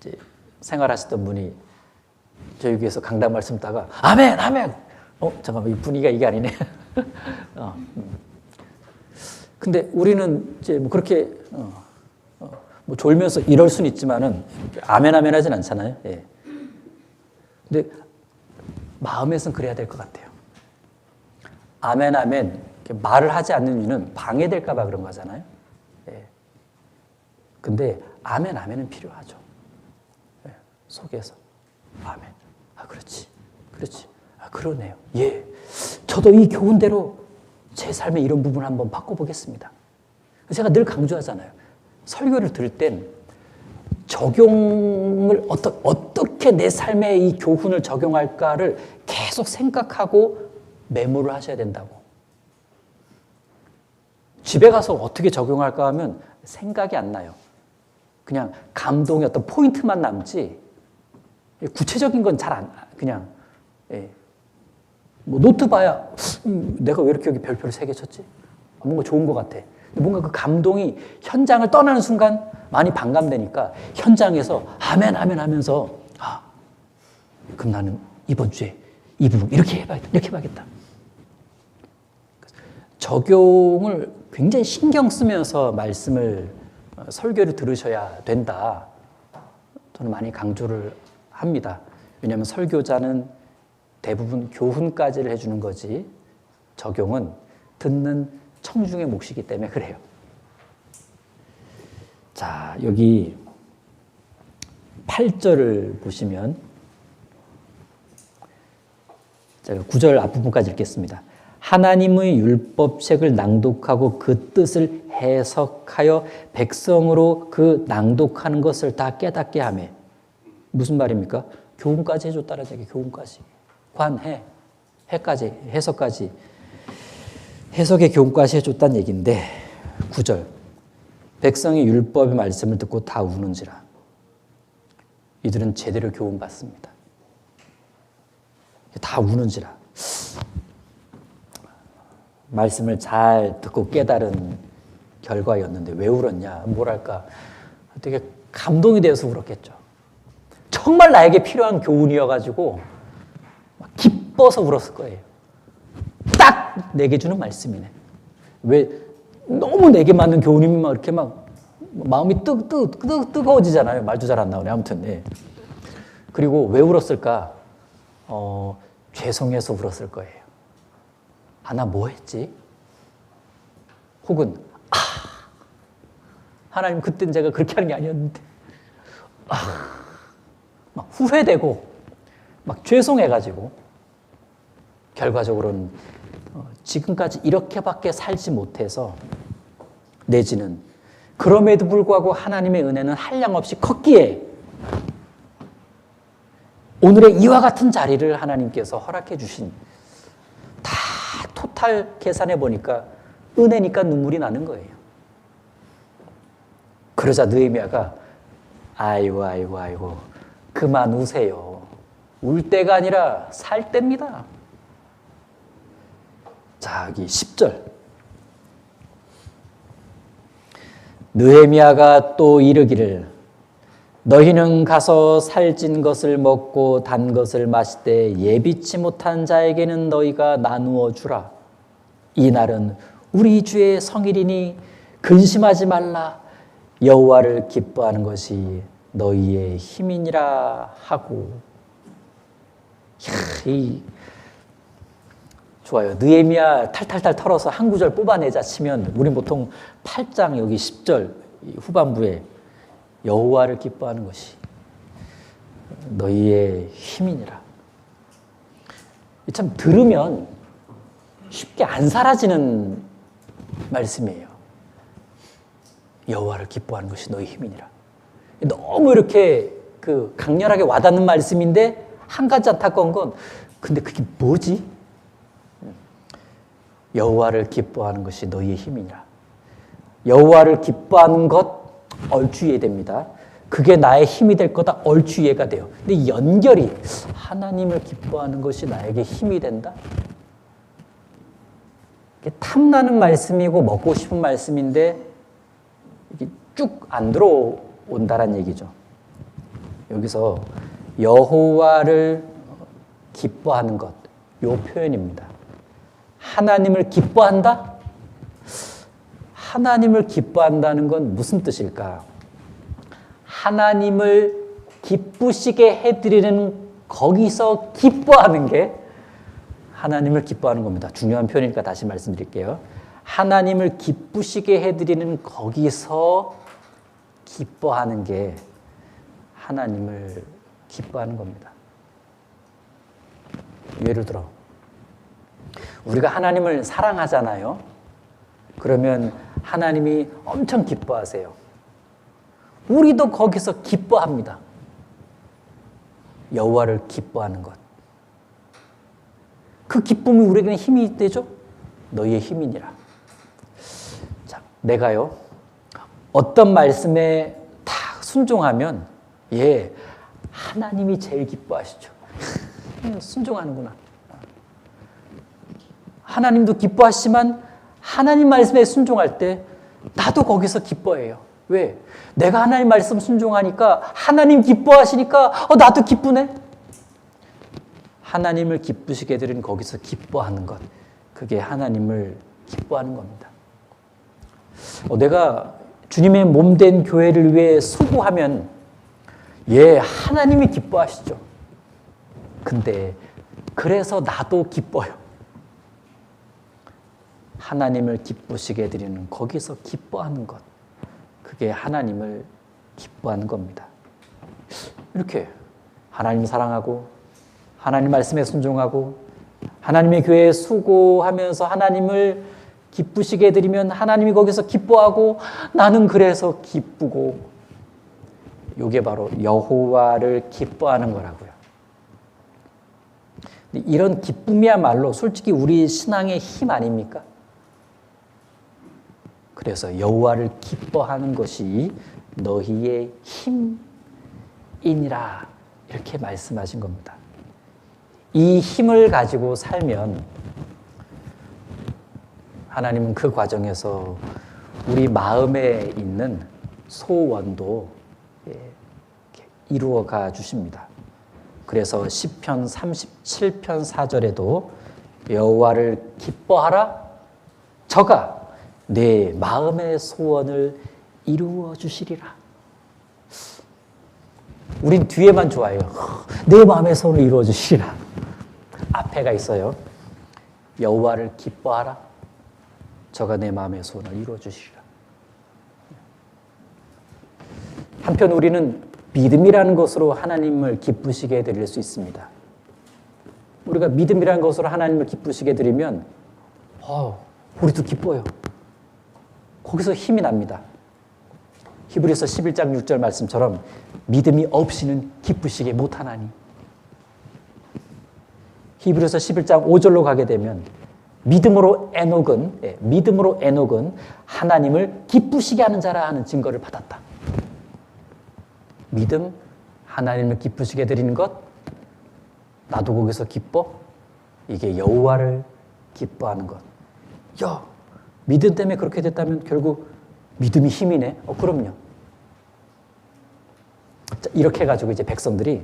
이제 생활하시던 분이 저희 교회에서 강단 말씀 듣다가 아멘 아멘 잠깐만 이 분위기가 이게 아니네. 근데 우리는 이제 뭐 그렇게 뭐 졸면서 이럴 수는 있지만은 아멘 아멘 하진 않잖아요. 예. 근데 마음에선 그래야 될 것 같아요. 아멘 아멘 말을 하지 않는 이유는 방해될까 봐 그런 거잖아요. 예. 근데 아멘 아멘은 필요하죠. 예. 속에서 아멘. 그렇지. 그러네요. 예. 저도 이 교훈대로 제 삶의 이런 부분을 한번 바꿔보겠습니다. 제가 늘 강조하잖아요. 설교를 들을 땐 적용을 어떻게 내 삶에 이 교훈을 적용할까를 계속 생각하고 메모를 하셔야 된다고. 집에 가서 어떻게 적용할까 하면 생각이 안 나요. 그냥 감동의 어떤 포인트만 남지 구체적인 건 잘 그냥 뭐 노트 봐야 내가 왜 이렇게 여기 별표를 3개 쳤지? 뭔가 좋은 것 같아. 뭔가 그 감동이 현장을 떠나는 순간 많이 반감되니까 현장에서 아멘 아멘 하면서 그럼 나는 이번 주에 이 부분 이렇게 해봐야겠다. 적용을 굉장히 신경 쓰면서 말씀을 설교를 들으셔야 된다. 저는 많이 강조를 합니다. 왜냐하면 설교자는 대부분 교훈까지를 해주는 거지 적용은 듣는 청중의 몫이기 때문에 그래요. 자, 여기 8절을 보시면 제가 9절 앞부분까지 읽겠습니다. 하나님의 율법책을 낭독하고 그 뜻을 해석하여 백성으로 그 낭독하는 것을 다 깨닫게 하며 무슨 말입니까? 교훈까지 해줬다는 얘기, 교훈까지. 해까지, 해석까지. 해석의 교훈까지 해줬다는 얘기인데 9절 백성이 율법의 말씀을 듣고 다 우는지라. 이들은 제대로 교훈받습니다. 다 우는지라. 말씀을 잘 듣고 깨달은 결과였는데 왜 울었냐? 뭐랄까? 되게 감동이 되어서 울었겠죠. 정말 나에게 필요한 교훈이어가지고 기뻐서 울었을 거예요. 딱 내게 주는 말씀이네. 왜 너무 내게 맞는 교훈이면 막 이렇게 막 마음이 뜨거워지잖아요. 말도 잘 안 나오네. 아무튼 예. 그리고 왜 울었을까? 죄송해서 울었을 거예요. 나 뭐 했지? 혹은 하나님 그땐 제가 그렇게 하는 게 아니었는데 막 후회되고 막 죄송해가지고 결과적으로는 지금까지 이렇게밖에 살지 못해서 내지는 그럼에도 불구하고 하나님의 은혜는 한량없이 컸기에 오늘의 이와 같은 자리를 하나님께서 허락해 주신 다 토탈 계산해 보니까 은혜니까 눈물이 나는 거예요. 그러자 느헤미야가 아이고 그만 우세요. 울 때가 아니라 살 때입니다. 자, 여기 10절. 느헤미야가 또 이르기를 너희는 가서 살찐 것을 먹고 단 것을 마실 때 예비치 못한 자에게는 너희가 나누어 주라. 이 날은 우리 주의 성일이니 근심하지 말라. 여호와를 기뻐하는 것이 너희의 힘이니라 하고. 좋아요. 느헤미야 탈탈탈 털어서 한 구절 뽑아내자 치면 우린 보통 8장 여기 10절 후반부에 여호와를 기뻐하는 것이 너희의 힘이니라. 참 들으면 쉽게 안 사라지는 말씀이에요. 여호와를 기뻐하는 것이 너희 힘이니라. 너무 이렇게 강렬하게 와닿는 말씀인데 한 가지 안타까운 건 근데 그게 뭐지? 여호와를 기뻐하는 것이 너희의 힘이니라. 여호와를 기뻐하는 것 얼추 이해됩니다. 그게 나의 힘이 될 거다 얼추 이해가 돼요. 근데 이 연결이 하나님을 기뻐하는 것이 나에게 힘이 된다? 이게 탐나는 말씀이고 먹고 싶은 말씀인데 이게 쭉 안 들어온다는 얘기죠. 여기서 여호와를 기뻐하는 것, 요 표현입니다. 하나님을 기뻐한다? 하나님을 기뻐한다는 건 무슨 뜻일까? 하나님을 기쁘시게 해드리는 거기서 기뻐하는 게 하나님을 기뻐하는 겁니다. 중요한 표현이니까 다시 말씀드릴게요. 하나님을 기쁘시게 해드리는 거기서 기뻐하는 게 하나님을 기뻐하는 겁니다. 예를 들어 우리가 하나님을 사랑하잖아요. 그러면 하나님이 엄청 기뻐하세요. 우리도 거기서 기뻐합니다. 여호와를 기뻐하는 것. 그 기쁨이 우리에게는 힘이 되죠? 너희의 힘이니라. 자, 내가요, 어떤 말씀에 다 순종하면, 하나님이 제일 기뻐하시죠. 순종하는구나. 하나님도 기뻐하시지만, 하나님 말씀에 순종할 때, 나도 거기서 기뻐해요. 왜? 내가 하나님 말씀 순종하니까, 하나님 기뻐하시니까, 나도 기쁘네? 하나님을 기쁘시게 해드리는 거기서 기뻐하는 것. 그게 하나님을 기뻐하는 겁니다. 내가 주님의 몸된 교회를 위해 수고하면 하나님이 기뻐하시죠. 근데 그래서 나도 기뻐요. 하나님을 기쁘시게 해드리는 거기서 기뻐하는 것. 그게 하나님을 기뻐하는 겁니다. 이렇게 하나님 사랑하고 하나님 말씀에 순종하고 하나님의 교회에 수고하면서 하나님을 기쁘시게 해드리면 하나님이 거기서 기뻐하고 나는 그래서 기쁘고 이게 바로 여호와를 기뻐하는 거라고요. 이런 기쁨이야말로 솔직히 우리 신앙의 힘 아닙니까? 그래서 여호와를 기뻐하는 것이 너희의 힘이니라 이렇게 말씀하신 겁니다. 이 힘을 가지고 살면 하나님은 그 과정에서 우리 마음에 있는 소원도 이루어가 주십니다. 그래서 시편 37편 4절에도 여호와를 기뻐하라 저가 내 마음의 소원을 이루어 주시리라. 우린 뒤에만 좋아해요. 내 마음의 소원을 이루어 주시리라. 앞에가 있어요. 여호와를 기뻐하라. 저가 내 마음의 소원을 이루어 주시리라. 한편 우리는 믿음이라는 것으로 하나님을 기쁘시게 해드릴 수 있습니다. 우리가 믿음이라는 것으로 하나님을 기쁘시게 해드리면 우리도 기뻐요. 거기서 힘이 납니다. 히브리서 11장 6절 말씀처럼 믿음이 없이는 기쁘시게 못하나니. 히브리서 11장 5절로 가게 되면 믿음으로 에녹은 하나님을 기쁘시게 하는 자라 하는 증거를 받았다. 믿음, 하나님을 기쁘시게 해드리는 것, 나도 거기서 기뻐? 이게 여호와를 기뻐하는 것. 믿음 때문에 그렇게 됐다면 결국 믿음이 힘이네? 그럼요. 자, 이렇게 해가지고 이제 백성들이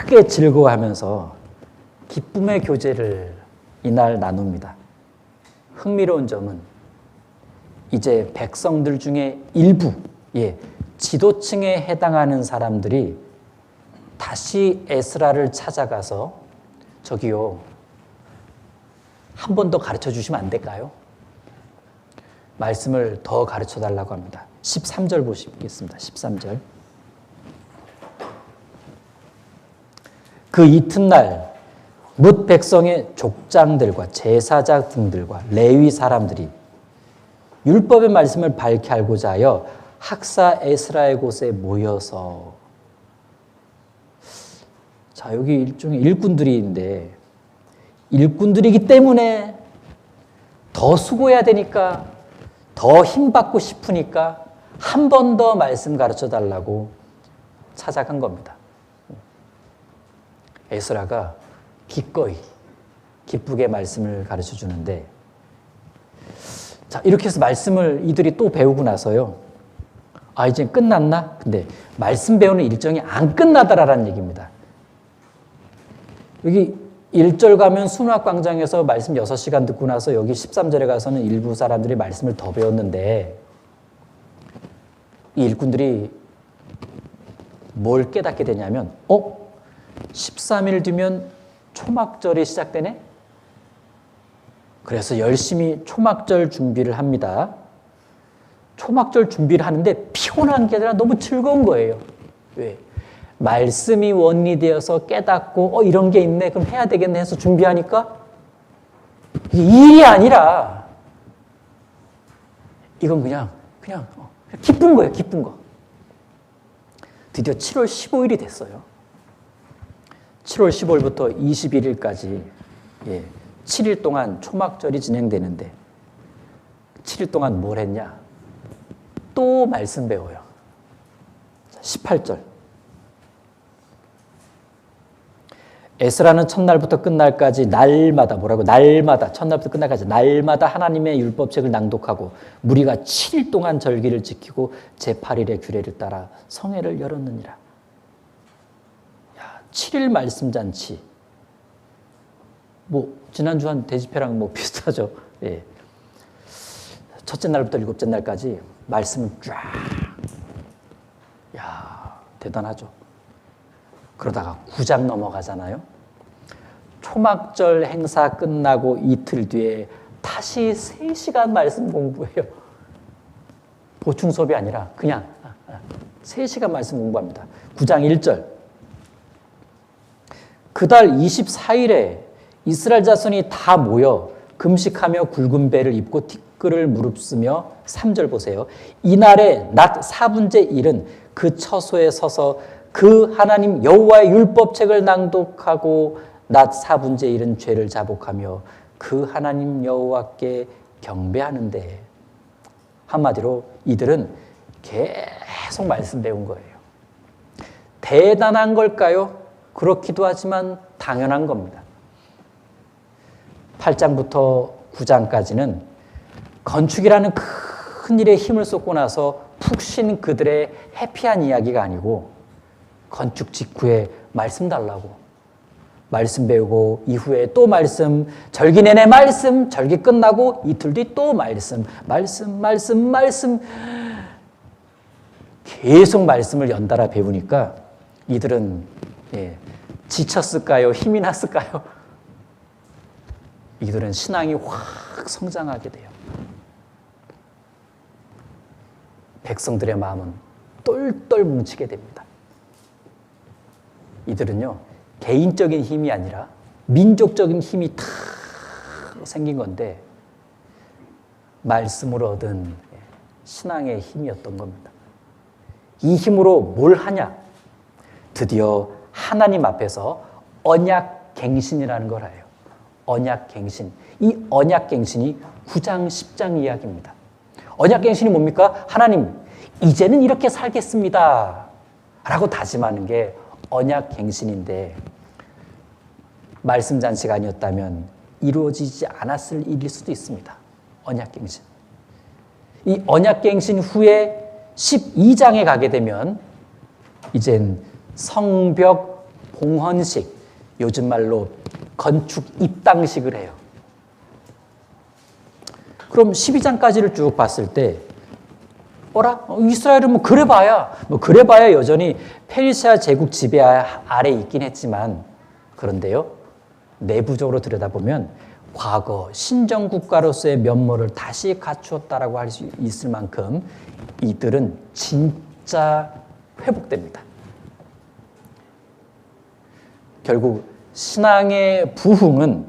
크게 즐거워하면서 기쁨의 교제를 이날 나눕니다. 흥미로운 점은 이제 백성들 중에 일부, 지도층에 해당하는 사람들이 다시 에스라를 찾아가서 저기요, 한 번 더 가르쳐 주시면 안 될까요? 말씀을 더 가르쳐 달라고 합니다. 13절 보시겠습니다. 13절. 그 이튿날 뭇 백성의 족장들과 제사장 등들과 레위 사람들이 율법의 말씀을 밝히 알고자 하여 학사 에스라의 곳에 모여서, 자, 여기 일종의 일꾼들인데, 일꾼들이기 때문에 더 수고해야 되니까, 더 힘받고 싶으니까 한 번 더 말씀 가르쳐 달라고 찾아간 겁니다. 에스라가 기꺼이 기쁘게 말씀을 가르쳐 주는데, 자, 이렇게 해서 말씀을 이들이 또 배우고 나서요, 아, 이제 끝났나? 근데 말씀 배우는 일정이 안 끝나더라라는 얘기입니다. 여기 1절 가면 순학광장에서 말씀 6시간 듣고 나서 여기 13절에 가서는 일부 사람들이 말씀을 더 배웠는데, 이 일꾼들이 뭘 깨닫게 되냐면, 13일 뒤면 초막절이 시작되네? 그래서 열심히 초막절 준비를 합니다. 초막절 준비를 하는데 피곤한 게 아니라 너무 즐거운 거예요. 왜? 말씀이 원리되어서 깨닫고 이런 게 있네, 그럼 해야 되겠네 해서 준비하니까 이게 일이 아니라 이건 그냥 기쁜 거예요. 기쁜 거. 드디어 7월 15일이 됐어요. 7월 15일부터 21일까지 7일 동안 초막절이 진행되는데, 7일 동안 뭘 했냐? 또 말씀 배워요. 18절. 에스라는 첫날부터 끝날까지 날마다, 첫날부터 끝날까지 날마다 하나님의 율법책을 낭독하고 무리가 7일 동안 절기를 지키고 제8일의 규례를 따라 성회를 열었느니라. 야, 7일 말씀 잔치. 지난주 한 대집회랑 비슷하죠. 예. 첫째 날부터 일곱째 날까지 말씀을 쫙. 야, 대단하죠. 그러다가 9장 넘어가잖아요. 초막절 행사 끝나고 이틀 뒤에 다시 3시간 말씀 공부해요. 보충 수업이 아니라 그냥 3시간 말씀 공부합니다. 9장 1절. 그달 24일에 이스라엘 자손이 다 모여 금식하며 굵은 배를 입고 티끌을 무릅쓰며 3절 보세요. 이날에 낮 4분째 1은 그 처소에 서서 그 하나님 여호와의 율법책을 낭독하고 낮 4분째 1은 죄를 자복하며 그 하나님 여호와께 경배하는데, 한마디로 이들은 계속 말씀 배운 거예요. 대단한 걸까요? 그렇기도 하지만 당연한 겁니다. 8장부터 9장까지는 건축이라는 큰 일에 힘을 쏟고 나서 푹 쉰 그들의 해피한 이야기가 아니고, 건축 직후에 말씀 달라고, 말씀 배우고 이후에 또 말씀, 절기 내내 말씀, 절기 끝나고 이틀 뒤 또 말씀, 계속 말씀을 연달아 배우니까 이들은 지쳤을까요? 힘이 났을까요? 이들은 신앙이 확 성장하게 돼요. 백성들의 마음은 똘똘 뭉치게 됩니다. 이들은요, 개인적인 힘이 아니라 민족적인 힘이 탁 생긴 건데, 말씀으로 얻은 신앙의 힘이었던 겁니다. 이 힘으로 뭘 하냐? 드디어 하나님 앞에서 언약갱신이라는 걸 해요. 언약갱신. 이 언약갱신이 9장, 10장 이야기입니다. 언약갱신이 뭡니까? 하나님, 이제는 이렇게 살겠습니다 라고 다짐하는 게 언약갱신인데, 말씀잔치가 아니었다면 이루어지지 않았을 일일 수도 있습니다. 언약갱신. 이 언약갱신 후에 12장에 가게 되면 이젠 성벽 봉헌식, 요즘 말로 건축 입당식을 해요. 그럼 12장까지를 쭉 봤을 때 이스라엘은 그래봐야 여전히 페르시아 제국 지배 아래 있긴 했지만, 그런데요, 내부적으로 들여다보면 과거 신정국가로서의 면모를 다시 갖추었다라고 할 수 있을 만큼 이들은 진짜 회복됩니다. 결국 신앙의 부흥은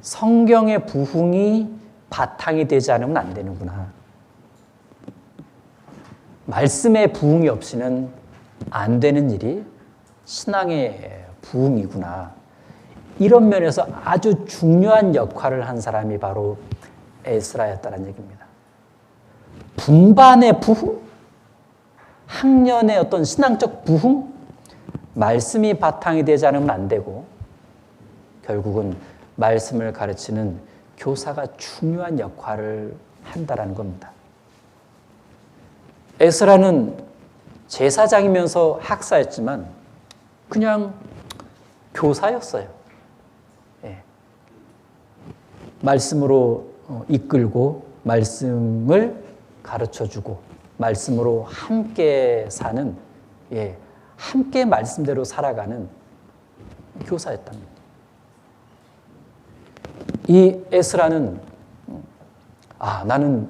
성경의 부흥이 바탕이 되지 않으면 안 되는구나. 말씀의 부흥이 없이는 안 되는 일이 신앙의 부흥이구나. 이런 면에서 아주 중요한 역할을 한 사람이 바로 에스라였다는 얘기입니다. 분반의 부흥, 학년의 어떤 신앙적 부흥, 말씀이 바탕이 되지 않으면 안 되고 결국은 말씀을 가르치는 교사가 중요한 역할을 한다는 겁니다. 에스라는 제사장이면서 학사였지만 그냥 교사였어요. 예. 말씀으로 이끌고 말씀을 가르쳐주고 말씀으로 함께 사는, 함께 말씀대로 살아가는 교사였답니다. 이 에스라는 나는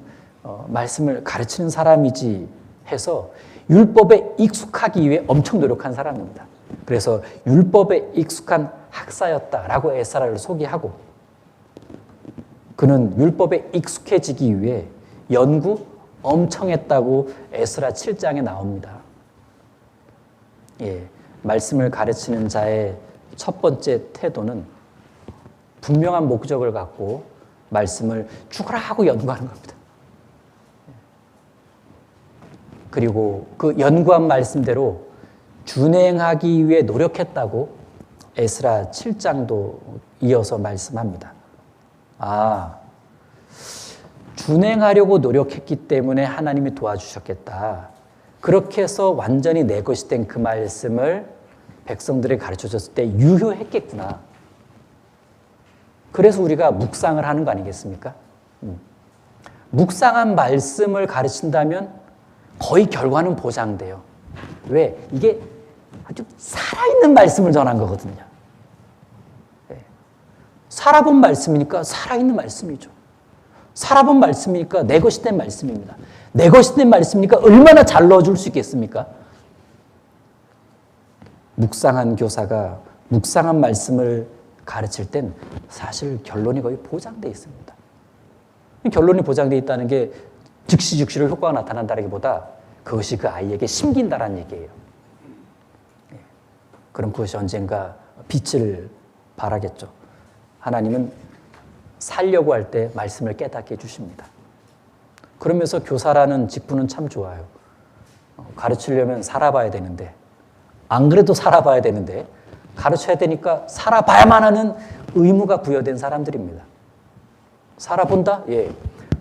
말씀을 가르치는 사람이지 해서 율법에 익숙하기 위해 엄청 노력한 사람입니다. 그래서 율법에 익숙한 학사였다라고 에스라를 소개하고 그는 율법에 익숙해지기 위해 연구 엄청 했다고 에스라 7장에 나옵니다. 말씀을 가르치는 자의 첫 번째 태도는 분명한 목적을 갖고 말씀을 죽으라 하고 연구하는 겁니다. 그리고 그 연구한 말씀대로 준행하기 위해 노력했다고 에스라 7장도 이어서 말씀합니다. 준행하려고 노력했기 때문에 하나님이 도와주셨겠다. 그렇게 해서 완전히 내 것이 된 그 말씀을 백성들에게 가르쳐줬을 때 유효했겠구나. 그래서 우리가 묵상을 하는 거 아니겠습니까? 묵상한 말씀을 가르친다면 거의 결과는 보장돼요. 왜? 이게 아주 살아있는 말씀을 전한 거거든요. 살아본 말씀이니까 살아있는 말씀이죠. 살아본 말씀이니까 내 것이 된 말씀입니다. 내 것이 된 말씀이니까 얼마나 잘 넣어줄 수 있겠습니까? 묵상한 교사가 묵상한 말씀을 가르칠 땐 사실 결론이 거의 보장되어 있습니다. 결론이 보장되어 있다는 게 즉시로 효과가 나타난다기보다 그것이 그 아이에게 심긴다는 얘기예요. 그럼 그것이 언젠가 빛을 발하겠죠. 하나님은 살려고 할 때 말씀을 깨닫게 해주십니다. 그러면서 교사라는 직분은 참 좋아요. 가르치려면 살아봐야 되는데 안 그래도 살아봐야 되는데 가르쳐야 되니까 살아봐야만 하는 의무가 부여된 사람들입니다. 살아본다?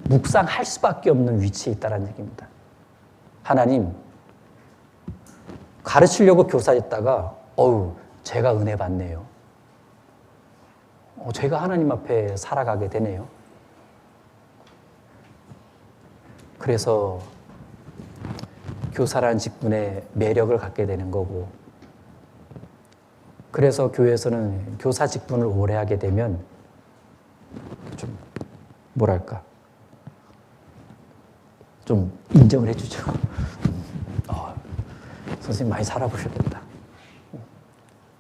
묵상할 수밖에 없는 위치에 있다는 얘기입니다. 하나님, 가르치려고 교사했다가 제가 은혜 받네요. 제가 하나님 앞에 살아가게 되네요. 그래서 교사라는 직분에 매력을 갖게 되는 거고 그래서 교회에서는 교사 직분을 오래 하게 되면 좀 좀 인정을 해주죠. 선생님 많이 살아보셨겠다.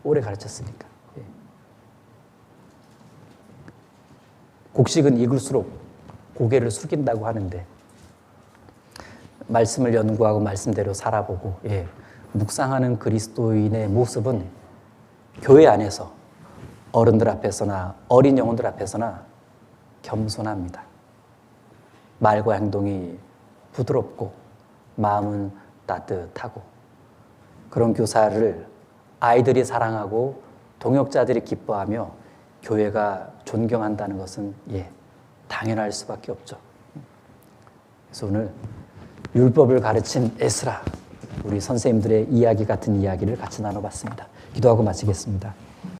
오래 가르쳤으니까. 곡식은 익을수록 고개를 숙인다고 하는데 말씀을 연구하고 말씀대로 살아보고 묵상하는 그리스도인의 모습은 교회 안에서 어른들 앞에서나 어린 영혼들 앞에서나 겸손합니다. 말과 행동이 부드럽고 마음은 따뜻하고 그런 교사를 아이들이 사랑하고 동역자들이 기뻐하며 교회가 존경한다는 것은 당연할 수밖에 없죠. 그래서 오늘 율법을 가르친 에스라, 우리 선생님들의 이야기 같은 이야기를 같이 나눠봤습니다. 기도하고 마치겠습니다.